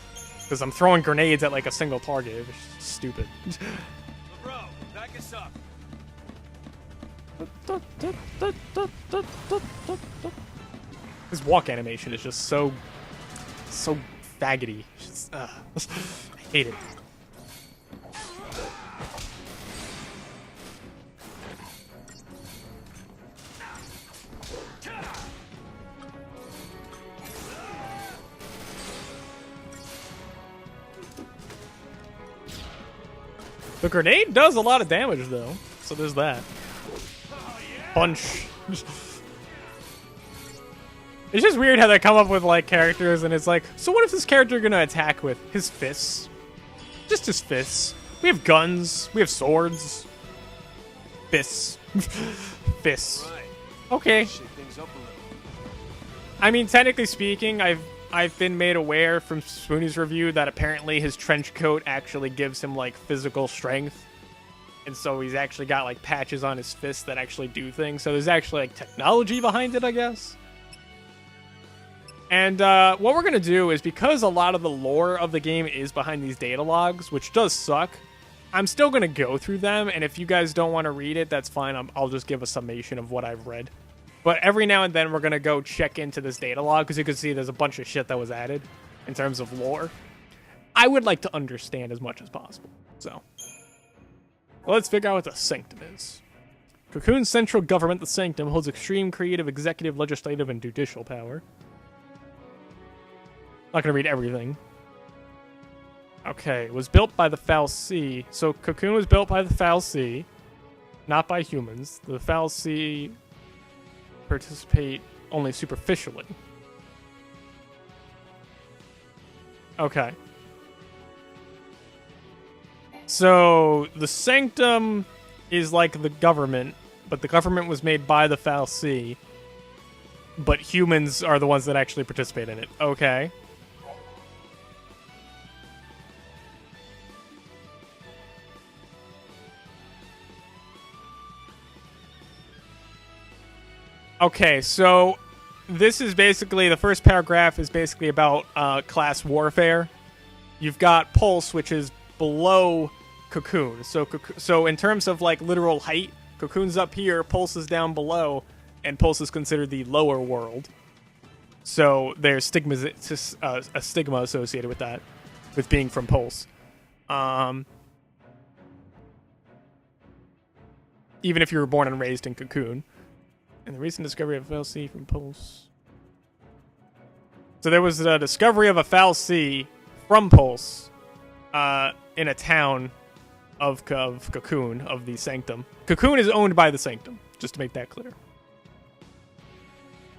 Because I'm throwing grenades at like a single target. It's stupid. Bro, back us up. His walk animation is just so faggoty. It's just, I hate it. The grenade does a lot of damage, though. So there's that. Punch. It's just weird how they come up with, like, characters, and it's like, so what is this character gonna attack with? His fists? Just his fists. We have guns. We have swords. Fists. Fists. Right. Okay. Shake things up a little. I mean, technically speaking, I've been made aware from Spoonie's review that apparently his trench coat actually gives him, like, physical strength. And so he's actually got, like, patches on his fists that actually do things. So there's actually, like, technology behind it, I guess. And what we're going to do is, because a lot of the lore of the game is behind these data logs, which does suck, I'm still going to go through them, and if you guys don't want to read it, that's fine. I'll just give a summation of what I've read. But every now and then, we're going to go check into this data log, because you can see there's a bunch of shit that was added in terms of lore. I would like to understand as much as possible. So, let's figure out what the Sanctum is. Cocoon's central government, the Sanctum, holds extreme creative, executive, legislative, and judicial power. Not going to read everything. Okay, it was built by the Foul Sea. So, Cocoon was built by the Foul Sea, not by humans. The Foul Sea participate only superficially. Okay. So, the Sanctum is like the government, but the government was made by the Foul Sea, but humans are the ones that actually participate in it. Okay. Okay, so this is basically, the first paragraph is basically about class warfare. You've got Pulse, which is below Cocoon. So in terms of like literal height, Cocoon's up here, Pulse is down below, and Pulse is considered the lower world. So there's a stigma associated with that, with being from Pulse. Even if you were born and raised in Cocoon. And the recent discovery of Foul Sea from Pulse. So there was a discovery of a Foul Sea from Pulse in a town of Cocoon, of the Sanctum. Cocoon is owned by the Sanctum, just to make that clear.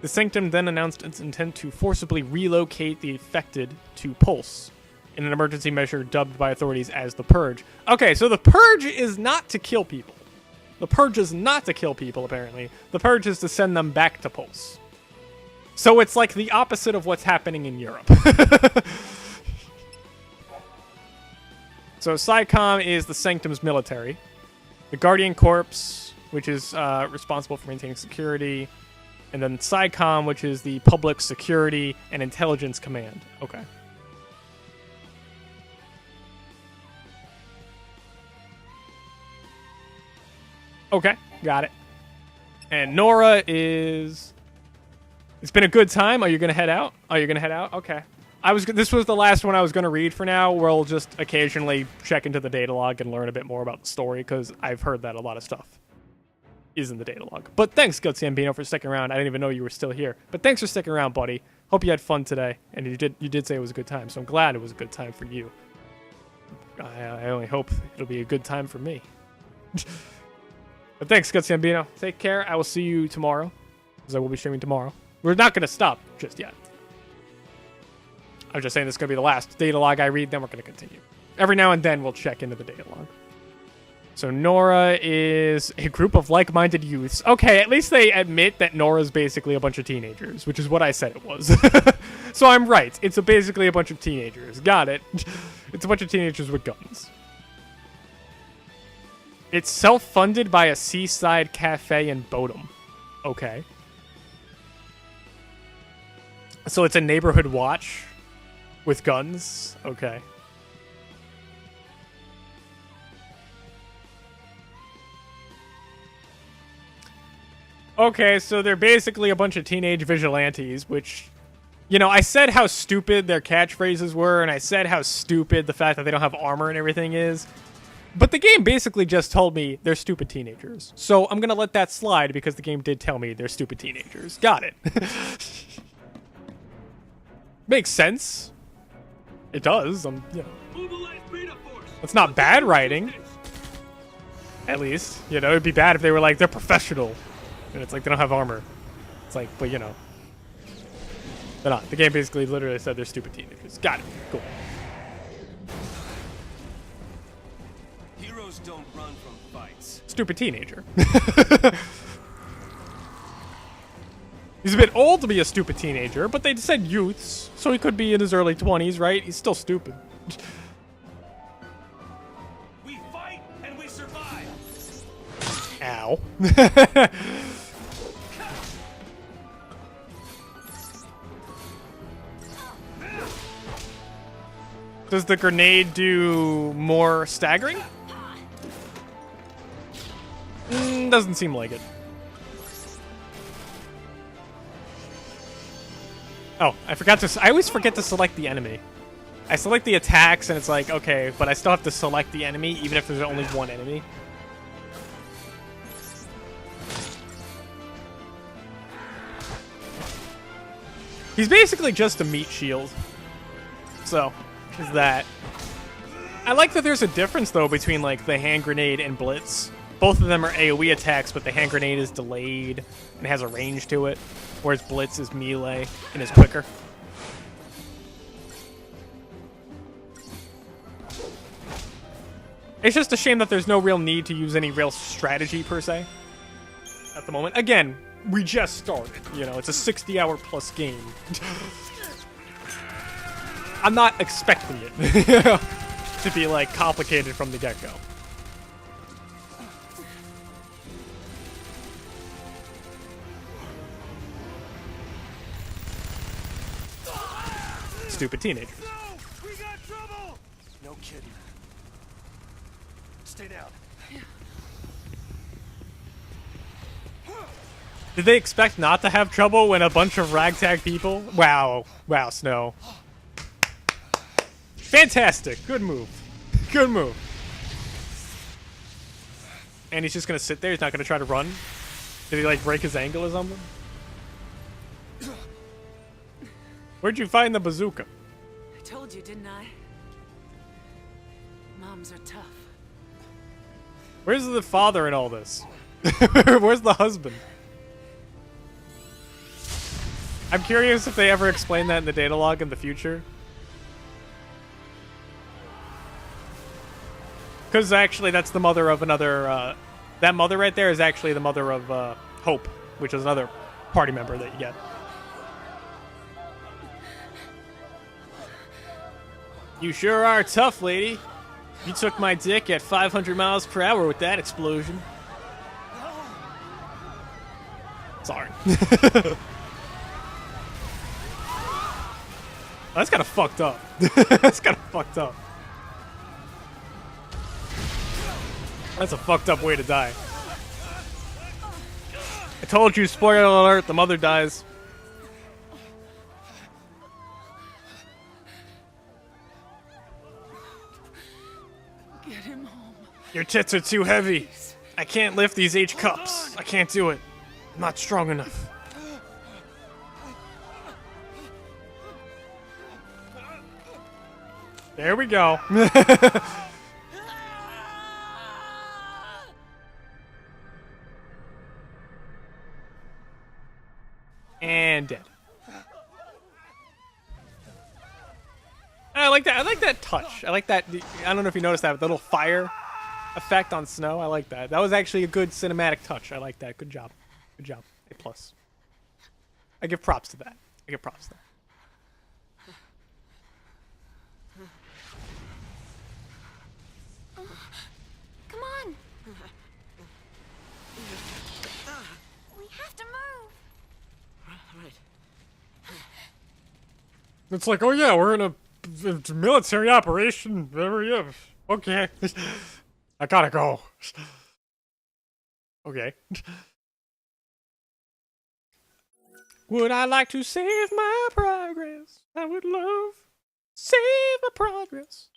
The Sanctum then announced its intent to forcibly relocate the affected to Pulse in an emergency measure dubbed by authorities as the Purge. Okay, so the Purge is not to kill people. The Purge is not to kill people, apparently. The Purge is to send them back to Pulse. So it's like the opposite of what's happening in Europe. So SciComm is the Sanctum's military. The Guardian Corps, which is responsible for maintaining security. And then SciComm, which is the Public Security and Intelligence Command. Okay. Okay, got it. And Nora is... It's been a good time. Are you going to head out? Oh, you're going to head out? Okay. This was the last one I was going to read for now. We'll just occasionally check into the data log and learn a bit more about the story, because I've heard that a lot of stuff is in the data log. But thanks, Gutsy Ambino, for sticking around. I didn't even know you were still here. But thanks for sticking around, buddy. Hope you had fun today. And you did say it was a good time, so I'm glad it was a good time for you. I only hope it'll be a good time for me. But thanks, Gutsy Ambino. Take care. I will see you tomorrow, because I will be streaming tomorrow. We're not going to stop just yet. I'm just saying this is going to be the last data log I read, then we're going to continue. Every now and then, we'll check into the data log. So Nora is a group of like-minded youths. Okay, at least they admit that Nora's basically a bunch of teenagers, which is what I said it was. So I'm right. It's basically a bunch of teenagers. Got it. It's a bunch of teenagers with guns. It's self-funded by a seaside cafe in Bodum. Okay. So it's a neighborhood watch with guns. Okay. Okay, so they're basically a bunch of teenage vigilantes, which, you know, I said how stupid their catchphrases were, and I said how stupid the fact that they don't have armor and everything is. But the game basically just told me they're stupid teenagers. So I'm going to let that slide because the game did tell me they're stupid teenagers. Got it. Makes sense. It does. You know. It's not bad writing. At least. You know, it'd be bad if they were like, they're professional. And it's like, they don't have armor. It's like, but you know. They're not. The game basically literally said they're stupid teenagers. Got it. Cool. Heroes don't run from fights. Stupid teenager. He's a bit old to be a stupid teenager, but they said youths, so he could be in his early 20s, right? He's still stupid. We fight and we survive. Ow. Does the grenade do more staggering? Doesn't seem like it. Oh, I always forget to select the enemy. I select the attacks and it's like, okay, but I still have to select the enemy even if there's only one enemy. He's basically just a meat shield. So, is that. I like that there's a difference, though, between, like, the hand grenade and Blitz. Both of them are AoE attacks, but the hand grenade is delayed and has a range to it, whereas Blitz is melee and is quicker. It's just a shame that there's no real need to use any real strategy, per se, at the moment. Again, we just started, you know, it's a 60-hour plus game. I'm not expecting it to be, like, complicated from the get-go. Stupid teenagers. No! We got trouble! No kidding. Stay down. Did they expect not to have trouble when a bunch of ragtag people? Wow. Wow, Snow. Fantastic. Good move. Good move. And he's just gonna sit there? He's not gonna try to run? Did he, like, break his ankle or something? Where'd you find the bazooka? I told you, didn't I? Moms are tough. Where's the father in all this? Where's the husband? I'm curious if they ever explain that in the data log in the future. Because actually that's the mother of another, that mother right there is actually the mother of Hope, which is another party member that you get. You sure are tough, lady. You took my dick at 500 miles per hour with that explosion. Sorry. That's kind of fucked up. That's kind of fucked up. That's a fucked up way to die. I told you, spoiler alert, the mother dies. Get him home. Your tits are too heavy. I can't lift these H cups. I can't do it. I'm not strong enough. There we go. And dead. I like that. I like that touch. I like that. I don't know if you noticed that, but the little fire effect on Snow. I like that. That was actually a good cinematic touch. I like that. Good job. Good job. A plus. I give props to that. I give props to that. Come on! We have to move! Right. It's like, oh yeah, we're in a military operation. Yeah. Okay. I gotta go. Okay. Would I like to save my progress? I would love save my progress.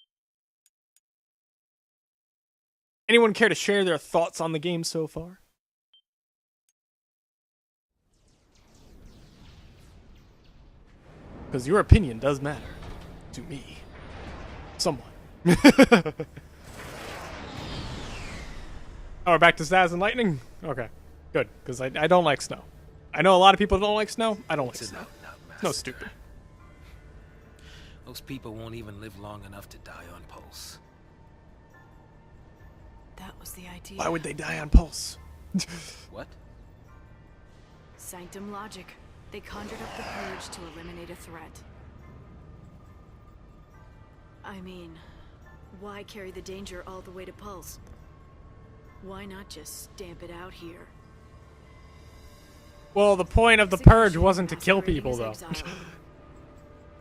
Anyone care to share their thoughts on the game so far? Because your opinion does matter to me. Somewhat. Oh, we're back to Zaz and Lightning? Okay, good, because I don't like snow. I know a lot of people don't like snow. I don't like snow. Snow's stupid. Those people won't even live long enough to die on Pulse. That was the idea. Why would they die on Pulse? What? Sanctum logic. They conjured up the purge to eliminate a threat. I mean, why carry the danger all the way to Pulse? Why not just stamp it out here? Well, the point of the purge wasn't to kill people, though.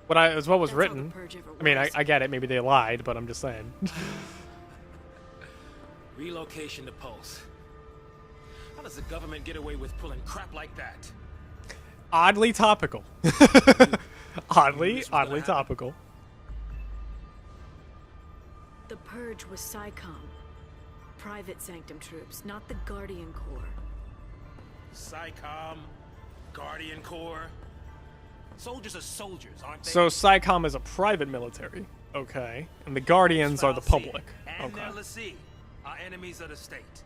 what was That's all the written. Purge ever I mean, was. I get it. Maybe they lied, but I'm just saying. Relocation to Pulse. How does the government get away with pulling crap like that? Oddly topical. oddly topical. The Purge was SciComm. Private Sanctum troops, not the Guardian Corps. SciComm, Guardian Corps. Soldiers are soldiers, aren't they? So SciComm is a private military. Okay. And the Guardians are the public. And Okay. their lessee are enemies of the state.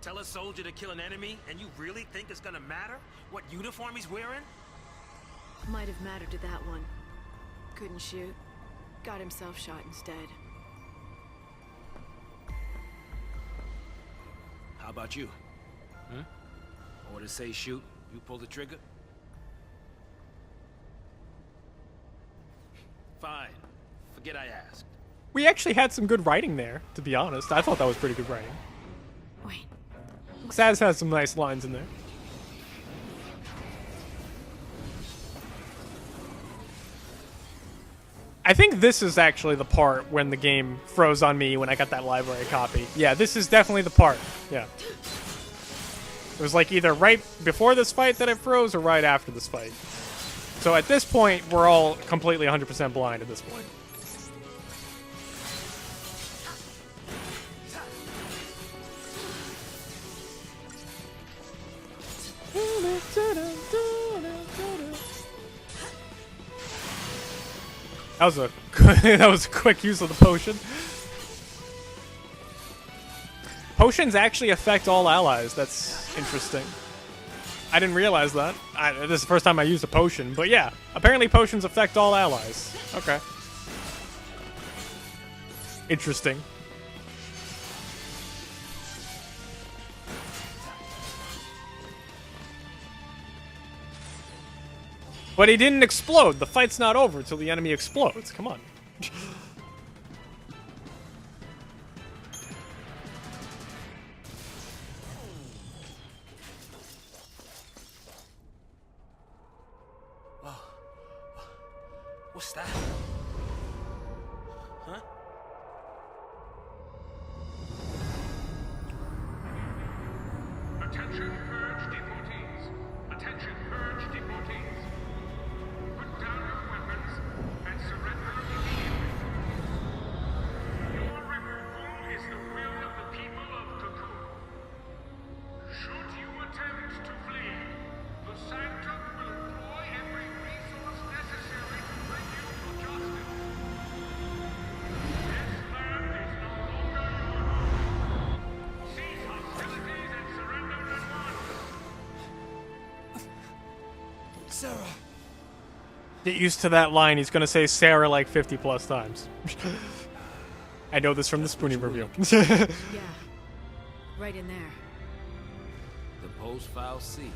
Tell a soldier to kill an enemy, and you really think it's gonna matter what uniform he's wearing? Might have mattered to that one. Couldn't shoot. Got himself shot instead. How about you? Orders say shoot, you pull the trigger? Fine. Forget I asked. We actually had some good writing there, to be honest. I thought that was pretty good writing. Wait. Saz has some nice lines in there. I think this is actually the part when the game froze on me when I got that library copy. Yeah, this is definitely the part. Yeah. It was like either right before this fight that it froze or right after this fight. So at this point, we're all completely 100% blind at this point. That was a that was a quick use of the potion. Potions actually affect all allies. That's interesting. I didn't realize that. This is the first time I used a potion, but yeah, apparently potions affect all allies. Okay. Interesting. But he didn't explode. The fight's not over until the enemy explodes. Come on. What's that? Huh? Attention, Purge deportees. Attention, Purge deportees. Put down your weapons and surrender immediately. Your removal is the will of the people of Cocoon. Should you attempt to flee, the Sanctum will employ every resource necessary to bring you to justice. This land is no longer your home. Cease hostilities and surrender at once. Sarah! Get used to that line. He's gonna say Sarah like 50 plus times. I know this from the Spoonie review. Yeah. Right in there. The post-file C.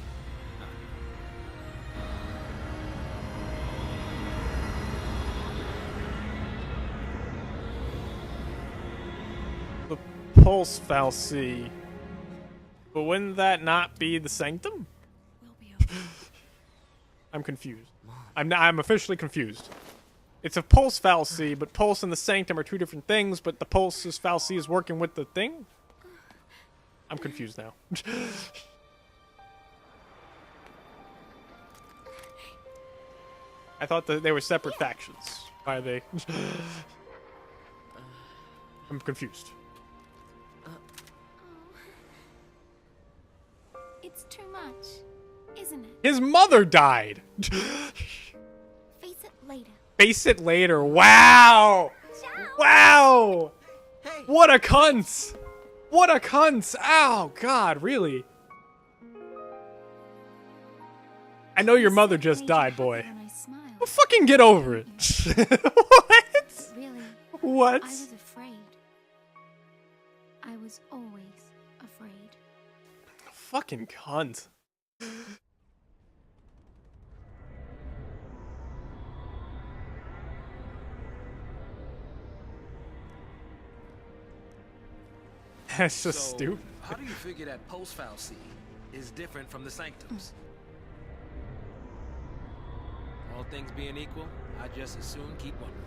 The pulse fallacy. But wouldn't that not be the sanctum? We'll be okay. I'm confused. I'm officially confused. It's a pulse fallacy, but pulse and the sanctum are two different things, but the pulse's fallacy is working with the thing? I'm confused now. I thought that they were separate factions. Why are they? I'm confused. It's too much, isn't it? His mother died! Face it later. Face it later. Wow! Wow! Hey! What a cunt! What a cunt! Ow, God, really? I know your mother just Made you died, happy boy. when I smiled. Well, fucking get over it. What? Really, What? I was afraid. I was always afraid. Fucking cunt. That's just So, stupid. How do you figure that post-file C is different from the sanctums? All things being equal, I'd just as soon keep wondering.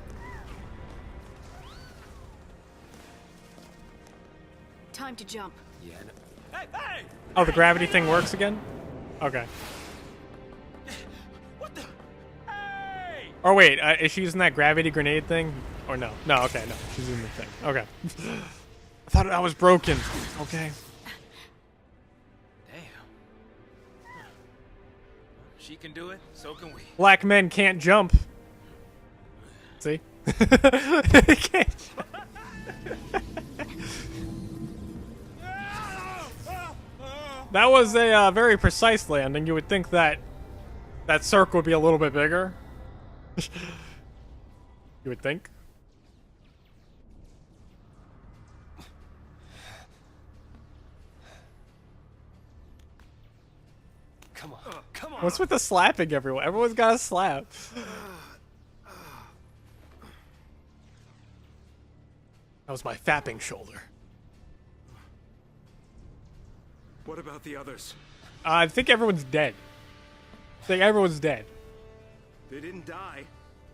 Time to jump. Yeah, I know. Hey, hey! Oh, the gravity thing works again? Okay. What the? Hey! Or wait, is she using that gravity grenade thing? Or no? No, okay, no. She's using the thing. Okay. I thought that was broken. Okay. Damn. She can do it, so can we. Black men can't jump. See? They can't jump. That was a very precise landing. You would think that that circle would be a little bit bigger. You would think. Come on, come on. What's with the slapping everyone? Everyone's got a slap. That was my fapping shoulder. What about the others? I think everyone's dead. I think everyone's dead. They didn't die.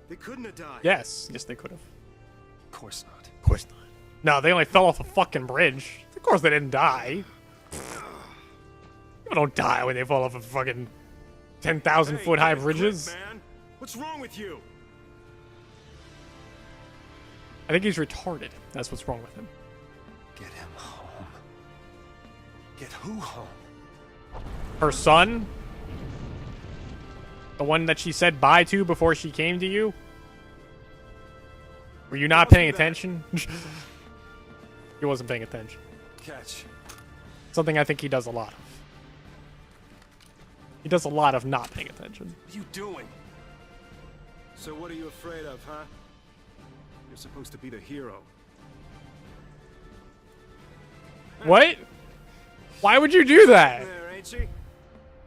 They couldn't have died. Yes. Yes, they could have. Of course not. Of course not. No, they only fell off a fucking bridge. Of course they didn't die. People don't die when they fall off of fucking 10,000 foot high bridges. Man, what's wrong with you? I think he's retarded. That's what's wrong with him. Get him home. Get who home? Her son? The one that she said bye to before she came to you? Were you not paying attention? He wasn't paying attention. Catch. Something I think he does a lot of. He does a lot of not paying attention. What are you doing? So what are you afraid of, huh? You're supposed to be the hero. What? Why would you do that? There, ain't she?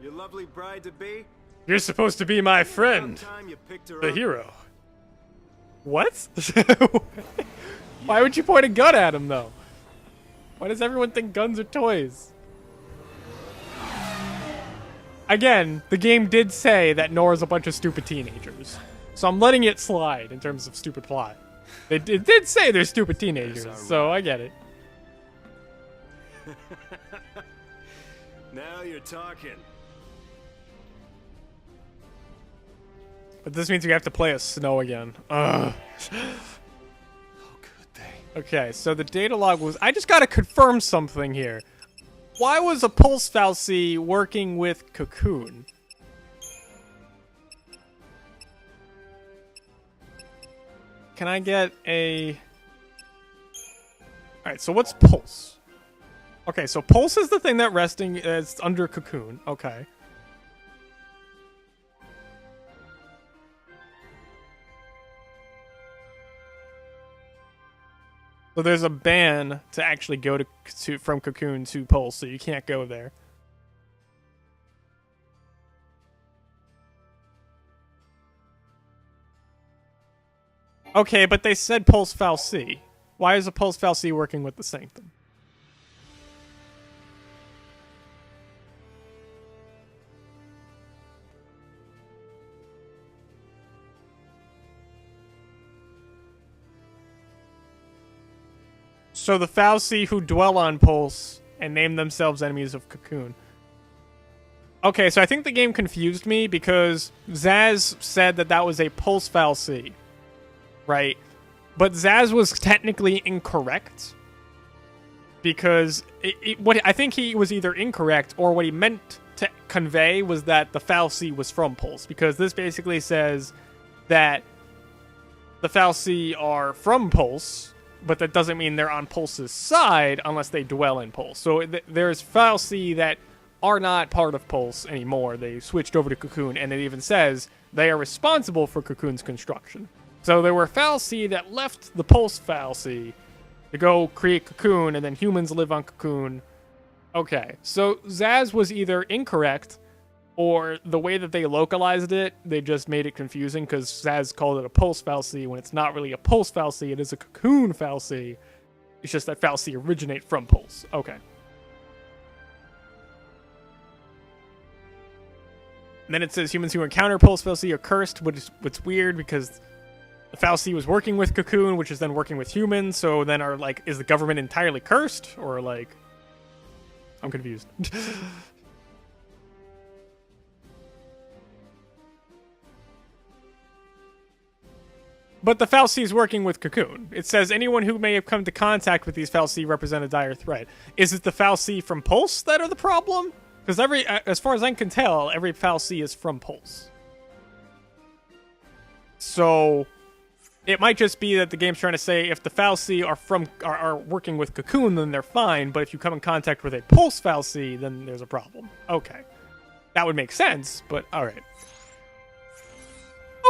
Your lovely bride-to-be? You're supposed to be my friend, Time you picked her the up. hero. What? Why would you point a gun at him, though? Why does everyone think guns are toys? Again, the game did say that Nora's a bunch of stupid teenagers. So I'm letting it slide in terms of stupid plot. It did say they're stupid teenagers, so I get it. Now you're talking. But this means we have to play as Snow again. Ugh. Oh, good day. Okay, so the data log was... I just gotta confirm something here. Why was a pulse fal'Cie working with Cocoon? Can I get a... Alright, so what's pulse? Okay, so pulse is the thing that resting is under Cocoon. Okay. So there's a ban to actually go to from Cocoon to Pulse, so you can't go there. Okay, but they said Pulse fal'Cie. Why is a Pulse fal'Cie working with the Sanctum? So the fal'Cie who dwell on Pulse and name themselves enemies of Cocoon. Okay, so I think the game confused me because Zaz said that that was a Pulse fal'Cie, right? But Zaz was technically incorrect because what I think he was either incorrect or what he meant to convey was that the fal'Cie was from Pulse, because this basically says that the fal'Cie are from Pulse, but that doesn't mean they're on Pulse's side unless they dwell in Pulse. So there's fal'Cie that are not part of Pulse anymore. They switched over to Cocoon, and it even says they are responsible for Cocoon's construction. So there were fal'Cie that left the Pulse fal'Cie to go create Cocoon, and then humans live on Cocoon. Okay, so Zaz was either incorrect, or the way that they localized it, they just made it confusing because Zaz called it a Pulse fal'Cie when it's not really a Pulse fal'Cie, it is a Cocoon fal'Cie. It's just that fal'Cie originate from Pulse. Okay. And then it says humans who encounter Pulse Fal'Cie are cursed, which is what's weird because the Fal'Cie was working with Cocoon, which is then working with humans. So then are like, is the government entirely cursed, or like, I'm confused. But the Fal'Cie is working with Cocoon. It says anyone who may have come into contact with these Fal'Cie represent a dire threat. Is it the Fal'Cie from Pulse that are the problem? Because as far as I can tell, every Fal'Cie is from Pulse. So it might just be that the game's trying to say if the Fal'Cie are working with Cocoon, then they're fine. But if you come in contact with a Pulse Fal'Cie, then there's a problem. Okay, that would make sense. But all right.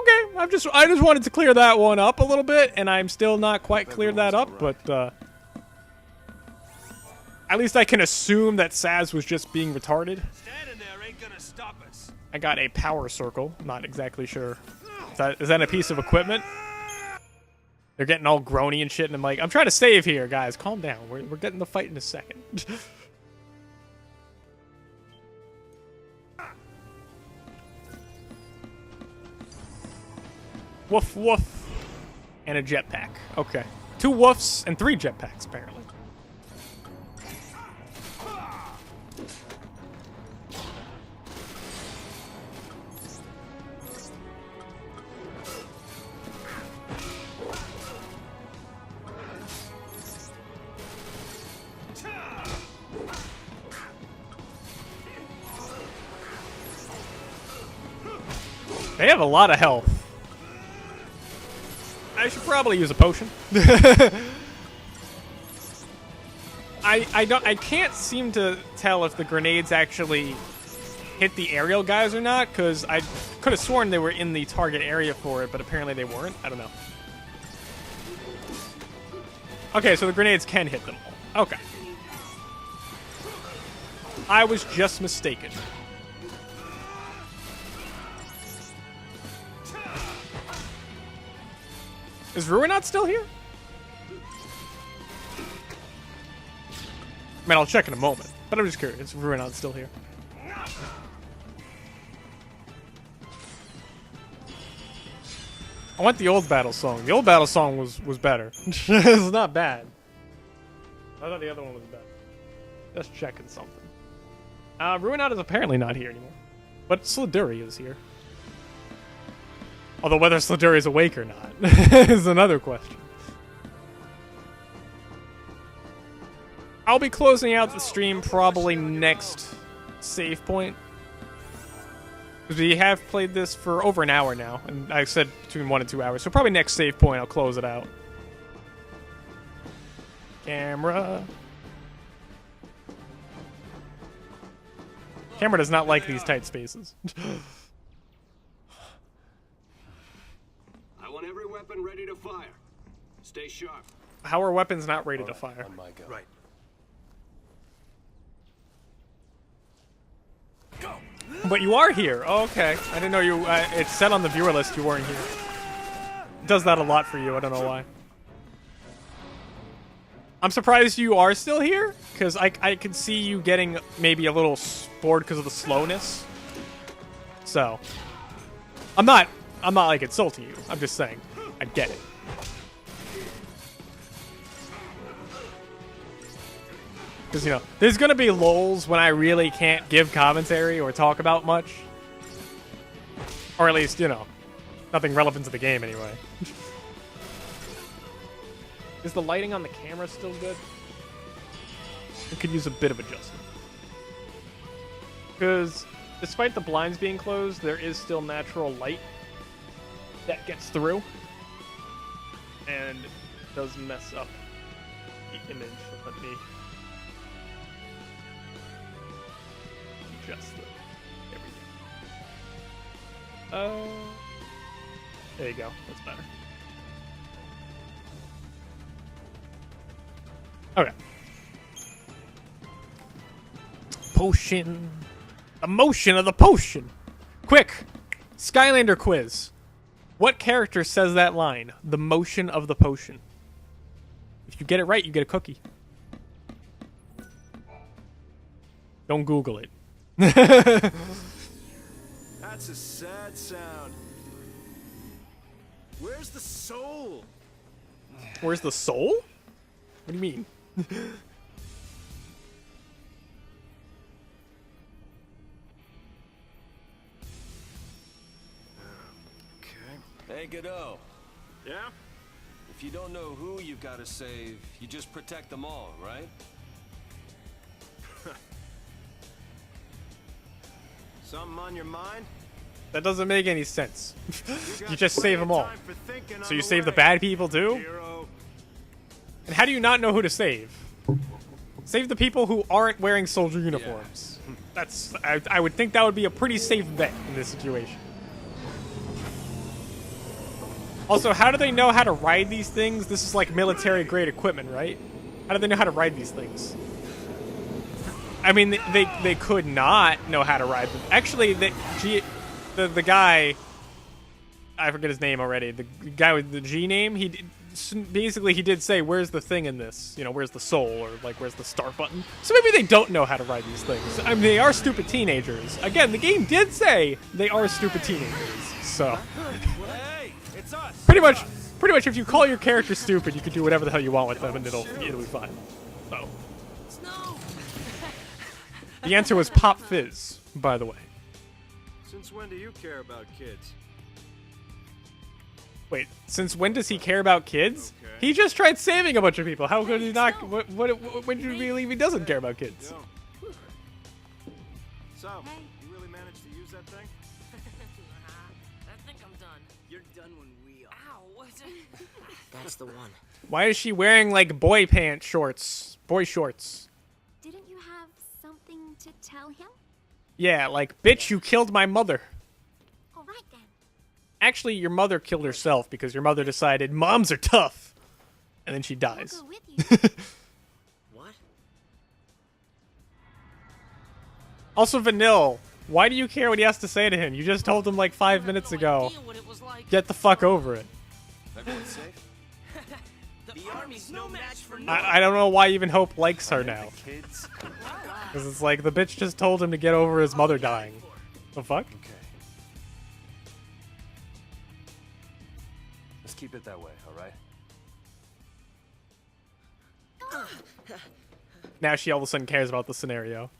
Okay, I just wanted to clear that one up a little bit, and I'm still not quite cleared that up, but at least I can assume that Saz was just being retarded. Standing there ain't gonna stop us. I got a power circle, not exactly sure. Is that a piece of equipment? They're getting all groany and shit, and I'm like, I'm trying to save here, guys. Calm down. We're getting the fight in a second. Woof, woof. And a jetpack. Okay. 2 woofs and 3 jetpacks, apparently. They have a lot of health. I should probably use a potion. I can't seem to tell if the grenades actually hit the aerial guys or not, because I could have sworn they were in the target area for it, but apparently they weren't. I don't know. Okay, so the grenades can hit them all. Okay. I was just mistaken. Is Ruinot still here? I mean, I'll check in a moment, but I'm just curious. Is Ruinot still here? I want the old battle song. The old battle song was better. It's not bad. I thought the other one was better. Just checking something. Ruinot is apparently not here anymore. But Sladuri is here. Although whether Sladuri is awake or not is another question. I'll be closing out the stream probably next save point. Because we have played this for over an hour now. And I said between 1 and 2 hours. So probably next save point I'll close it out. Camera. Camera does not like these tight spaces. I want every weapon ready to fire. Stay sharp. How are weapons not ready to fire? On my go. Right. Go. But you are here. Oh, okay. I didn't know you. It said on the viewer list you weren't here. It does that a lot for you. I don't know why. I'm surprised you are still here, because I can see you getting maybe a little bored because of the slowness. So, I'm not like insulting you. I'm just saying, I get it. Because, you know, there's going to be lulls when I really can't give commentary or talk about much. Or at least, you know, nothing relevant to the game anyway. Is the lighting on the camera still good? It could use a bit of adjustment. Because despite the blinds being closed, there is still natural light that gets through. And it does mess up the image. Let me adjust the everything. There you go. That's better. Okay. Potion. The motion of the potion. Quick. Skylander quiz. What character says that line? The motion of the potion. If you get it right, you get a cookie. Don't Google it. That's That's a sad sound. Where's the soul? Where's the soul? What do you mean? Okay. Hey, Godot. Yeah? If you don't know who you've got to save, you just protect them all, right? Something on your mind? That doesn't make any sense. got You just plenty save them of all. time for thinking So on you the save the way. bad people too? Hero. And how do you not know who to save? Save the people who aren't wearing soldier uniforms. That's I would think that would be a pretty safe bet in this situation. Also, how do they know how to ride these things? This is like military grade equipment, right? How do they know how to ride these things? I mean, they could not know how to ride them. Actually, the guy, I forget his name already. The guy with the G name, he did say, "Where's the thing in this? You know, where's the soul, or like where's the start button?" So maybe they don't know how to ride these things. I mean, they are stupid teenagers. Again, the game did say they are stupid teenagers. So Hey, it's us. pretty much, if you call your character stupid, you can do whatever the hell you want with them, and it'll be fine. So Snow! the answer was Pop Fizz, by the way. Since when do you care about kids? Wait, since when does he care about kids? Okay. He just tried saving a bunch of people. How could he not? When do you believe he doesn't care about kids? Yo. So, Hey. you really managed to use that thing? I think I'm done. You're done when we are. Ow, what? That's the one. Why is she wearing like boy pants shorts? Boy shorts. Didn't you have something to tell him? Yeah, like, bitch, you killed my mother. All right then. Actually, your mother killed herself because your mother decided moms are tough. And then she I'll dies. go with you. What? Also, Vanille, why do you care what he has to say to him? You just told him like 5 minutes ago. idea what it was like. Get the fuck over it. Everyone safe? The army's no match for I don't know why even Hope likes her now. The kids? Because it's like the bitch just told him to get over his mother dying. The fuck? Okay. Let's keep it that way, alright? Now she all of a sudden cares about the scenario.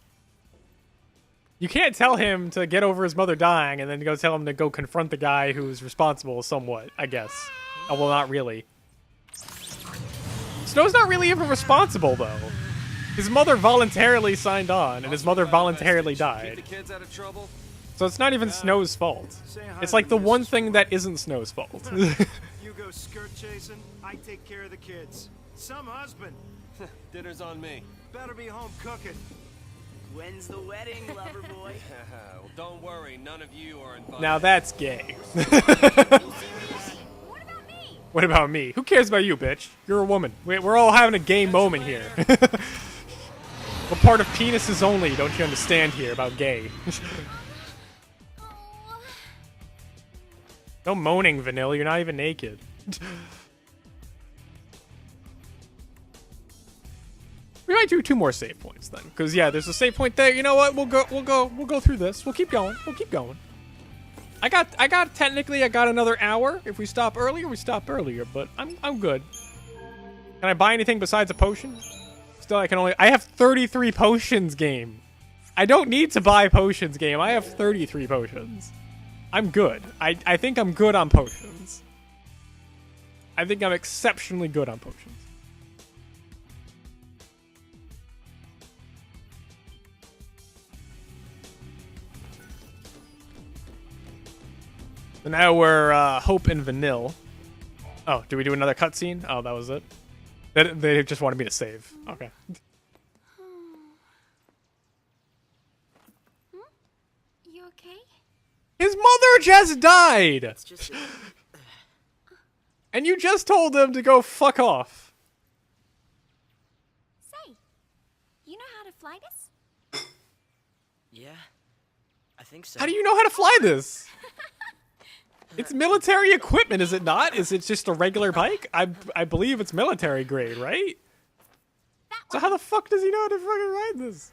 You can't tell him to get over his mother dying and then go tell him to go confront the guy who's responsible somewhat, I guess. Oh, well, not really. Snow's not really even responsible, though. His mother voluntarily signed on, and his mother voluntarily Keep died. the kids out of trouble? So it's not even Snow's fault. Say hi It's to like the Mrs. one thing that isn't Snow's fault. You go skirt chasing, I take care of the kids. Some husband Dinner's on me. better be home cooking. When's the wedding, lover boy? Well, don't worry, none of you are invited. Now that's gay. What about me? What about me? Who cares about you, bitch? You're a woman. We're all having a gay moment here. What part of penises only don't you understand here about gay? No moaning, Vanilla. You're not even naked. We might do 2 more save points then, because yeah, there's a save point there. You know what? We'll go through this. We'll keep going. We'll keep going. I got technically I got another hour. If we stop earlier, we stop earlier. But I'm good. Can I buy anything besides a potion? Still, I have 33 potions, game. I don't need to buy potions, game. I have 33 potions. I'm good. I think I'm good on potions. I think I'm exceptionally good on potions. So now we're Hope and Vanille. Oh, do we do another cutscene? Oh, that was it. They just wanted me to save. Okay. You okay? His mother just died! It's just And you just told him to go fuck off. Say, you know how to fly this? yeah, I think so. How do you know how to fly this? It's military equipment, is it not? Is it just a regular bike? I believe it's military grade, right? So how the fuck does he know how to fucking ride this?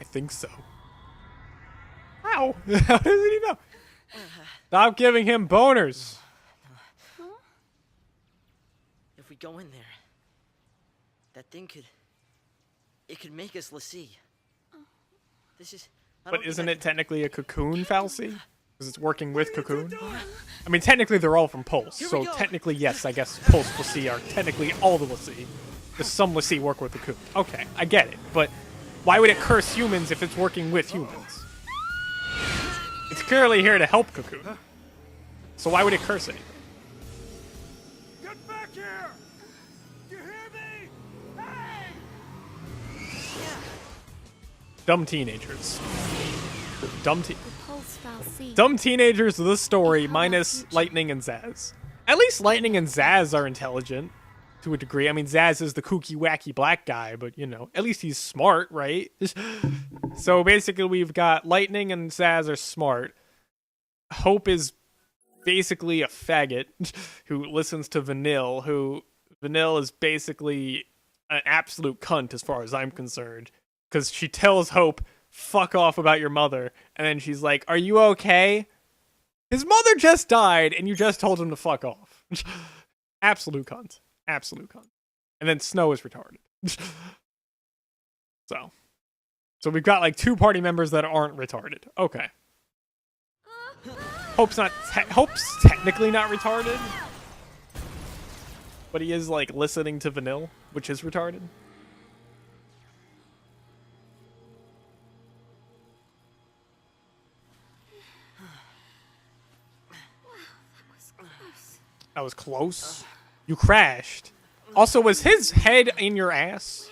I think so. How? How does he know? Stop giving him boners. If we go in there, that thing could... It could make us l'Cie. This is... But isn't it technically a cocoon fallacy? Because it's working with cocoon? I mean, technically they're all from Pulse. So technically, yes, I guess Pulse l'Cie are technically all the l'Cie. There's some l'Cie work with cocoon. Okay, I get it. But why would it curse humans if it's working with humans? It's clearly here to help cocoon. So why would it curse anything? Get back here! You hear me? Hey! Dumb teenagers. Pulse fal'Cie. Dumb teenagers of this story, minus Lightning and Zaz. At least Lightning and Zaz are intelligent, to a degree. I mean, Zaz is the kooky, wacky black guy, but, you know, at least he's smart, right? So basically, we've got Lightning and Zaz are smart. Hope is basically a faggot who listens to Vanille, who Vanille is basically an absolute cunt as far as I'm concerned. Because she tells Hope, fuck off about your mother. And then she's like, are you okay? His mother just died and you just told him to fuck off. Absolute cunt. Absolute cunt. And then Snow is retarded. So we've got like 2 party members that aren't retarded. Okay. Hope's technically not retarded. But he is like listening to Vanille, which is retarded. That was close. You crashed. Also, was his head in your ass?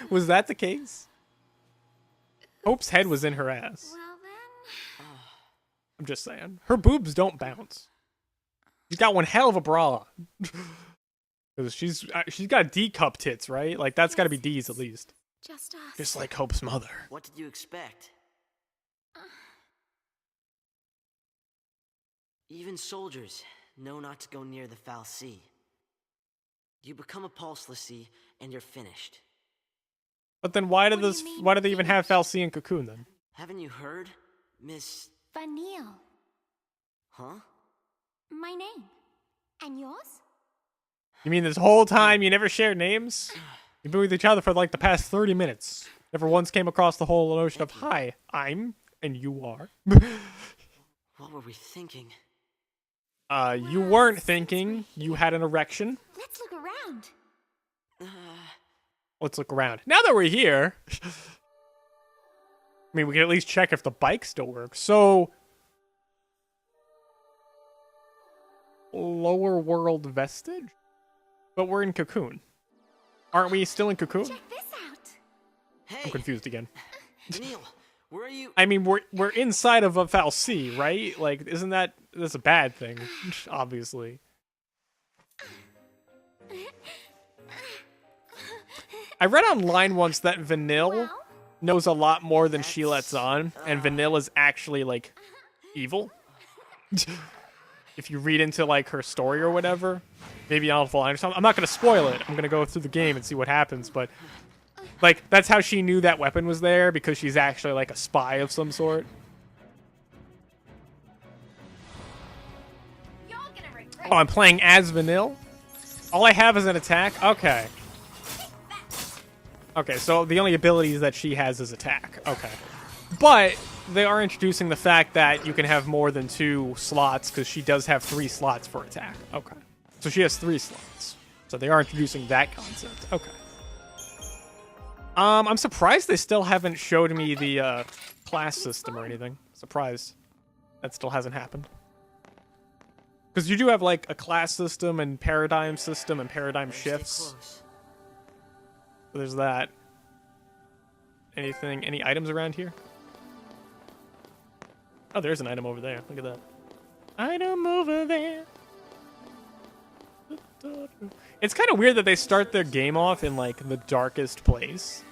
Was that the case? Hope's head was in her ass. Well then. I'm just saying. Her boobs don't bounce. She's got one hell of a bra on. Because she's got D cup tits, right? Like, that's got to be D's at least. Just us. Just like Hope's mother. What did you expect? Even soldiers know not to go near the fal'Cie. You become a Pulse l'Cie, and you're finished. But then why do What do you mean, why do they even have finished? fal'Cie and Cocoon then? Haven't you heard, Miss... Vanille. Huh? My name. And yours? You mean this whole time you never shared names? You've been with each other for like the past 30 minutes. Never once came across the whole notion of, hi, I'm, and you are. What were we thinking? You weren't thinking. You had an erection. Let's look around. Let's look around. Now that we're here, I mean, we can at least check if the bike still works. So, lower world vestige? But we're in Cocoon. Aren't we still in Cocoon? Check this out. Hey, I'm confused again. Neil, where are you? I mean, we're inside of a fal'Cie, right? Like, isn't that's a bad thing? Obviously. I read online once that Vanille knows a lot more than she lets on, and Vanille is actually, like, evil. If you read into, like, her story or whatever, maybe I'll fall or something. I'm not going to spoil it. I'm going to go through the game and see what happens, but, like, that's how she knew that weapon was there, because she's actually, like, a spy of some sort. Oh, I'm playing as Vanille? All I have is an attack? Okay. Okay, so the only abilities that she has is attack. Okay. But they are introducing the fact that you can have more than 2 slots, because she does have 3 slots for attack. Okay. So she has 3 slots. So they are introducing that concept. Okay. I'm surprised they still haven't showed me the class system or anything. Surprised that still hasn't happened. Because you do have, like, a class system and paradigm shifts. So there's that. Any items around here? Oh, there's an item over there. Look at that. Item over there. It's kind of weird that they start their game off in, like, the darkest place.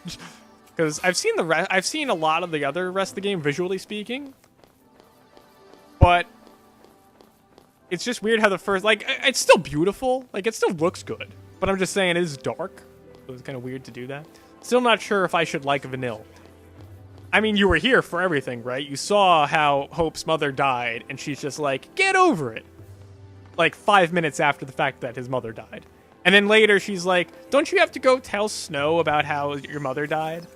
Because I've seen a lot of the other rest of the game, visually speaking. But it's just weird how the first, like, it's still beautiful. Like, it still looks good. But I'm just saying it is dark. So it's kind of weird to do that. Still not sure if I should like Vanille. I mean, you were here for everything, right? You saw how Hope's mother died, and she's just like, get over it. Like 5 minutes after the fact that his mother died. And then later she's like, don't you have to go tell Snow about how your mother died?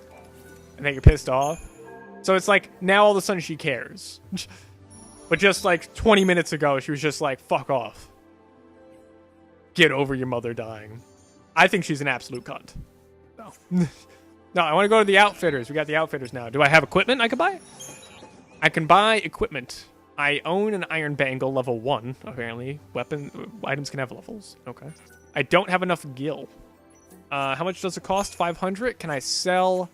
And that you're pissed off? So it's like, now all of a sudden she cares. But just like 20 minutes ago, she was just like, fuck off. Get over your mother dying. I think she's an absolute cunt. No. No, I want to go to the Outfitters. We got the Outfitters now. Do I have equipment I can buy? I can buy equipment. I own an iron bangle level 1, apparently. Items can have levels. Okay. I don't have enough gil. How much does it cost? 500? Can I sell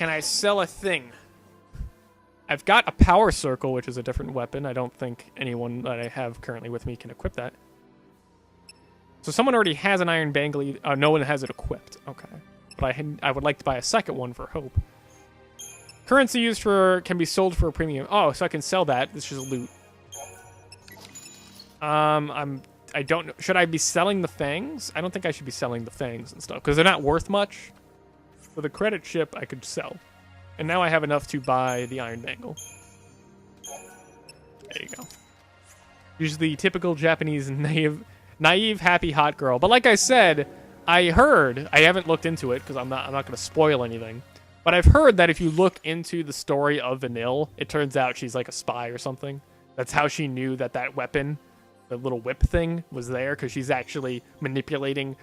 a thing? I've got a power circle, which is a different weapon. I don't think anyone that I have currently with me can equip that. So someone already has an iron bangle. No one has it equipped. Okay. But I would like to buy a second one for Hope. Currency used can be sold for a premium. Oh, so I can sell that. This is loot. I don't know. Should I be selling the fangs? I don't think I should be selling the fangs and stuff because they're not worth much. For the credit chip, I could sell. And now I have enough to buy the iron bangle. There you go. Usually the typical Japanese naive, happy, hot girl. But like I said, I haven't looked into it because I'm not going to spoil anything. But I've heard that if you look into the story of Vanille, it turns out she's like a spy or something. That's how she knew that weapon, the little whip thing, was there, because she's actually manipulating.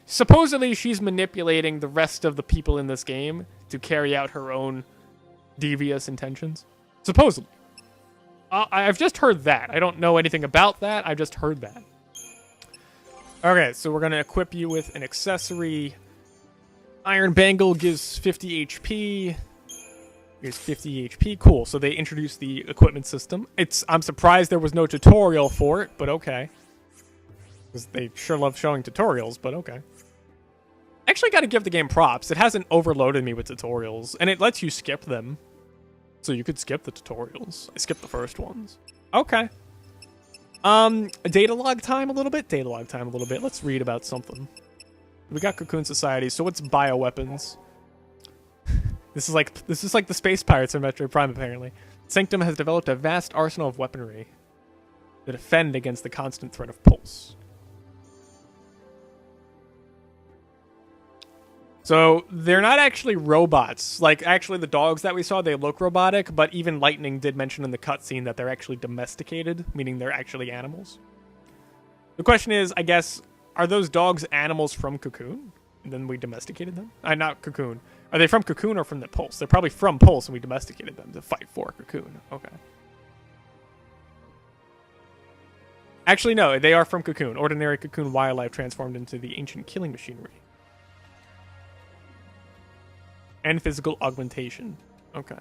Supposedly she's manipulating the rest of the people in this game to carry out her own devious intentions. Supposedly. I've just heard that. I don't know anything about that. I've just heard that. Okay, so we're going to equip you with an accessory. Iron Bangle gives 50 HP. Here's 50 HP. Cool. So they introduced the equipment system. I'm surprised there was no tutorial for it, but okay. Because they sure love showing tutorials, but okay. Actually got to give the game props. It hasn't overloaded me with tutorials, and it lets you skip them. So you could skip the tutorials. I skipped the first ones. Okay. Data log time a little bit? Data log time a little bit. Let's read about something. We got Cocoon Society, so what's bioweapons? This is like the Space Pirates in Metroid Prime, apparently. Sanctum has developed a vast arsenal of weaponry to defend against the constant threat of pulse. So they're not actually robots. Like, actually the dogs that we saw, they look robotic, but even Lightning did mention in the cutscene that they're actually domesticated, meaning they're actually animals. The question is, I guess, are those dogs animals from Cocoon? And then we domesticated them? Not Cocoon. Are they from Cocoon or from the Pulse? They're probably from Pulse, and we domesticated them to fight for Cocoon. Okay. Actually, no. They are from Cocoon. Ordinary Cocoon wildlife transformed into the ancient killing machinery. And physical augmentation. Okay.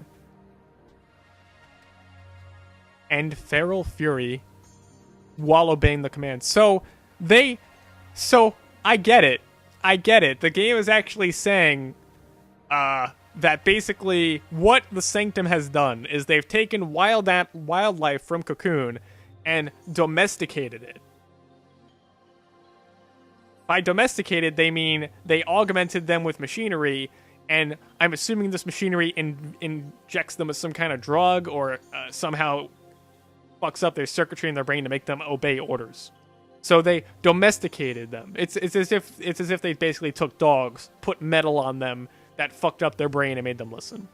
And feral fury while obeying the command. So I get it. The game is actually saying that basically what the Sanctum has done is they've taken wildlife from Cocoon and domesticated it. By domesticated, they mean they augmented them with machinery, and I'm assuming this machinery injects them with some kind of drug or somehow fucks up their circuitry in their brain to make them obey orders. So they domesticated them. It's as if they basically took dogs, put metal on them that fucked up their brain and made them listen.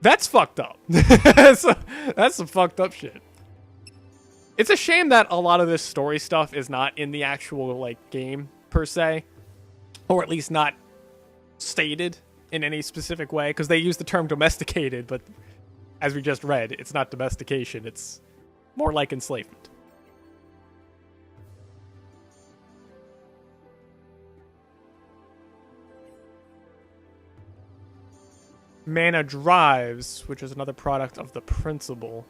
That's fucked up. That's some fucked up shit. It's a shame that a lot of this story stuff is not in the actual game per se, or at least not stated in any specific way, because they use the term domesticated, but as we just read, it's not domestication. It's more like enslavement. Mana Drives, which is another product of the Principal.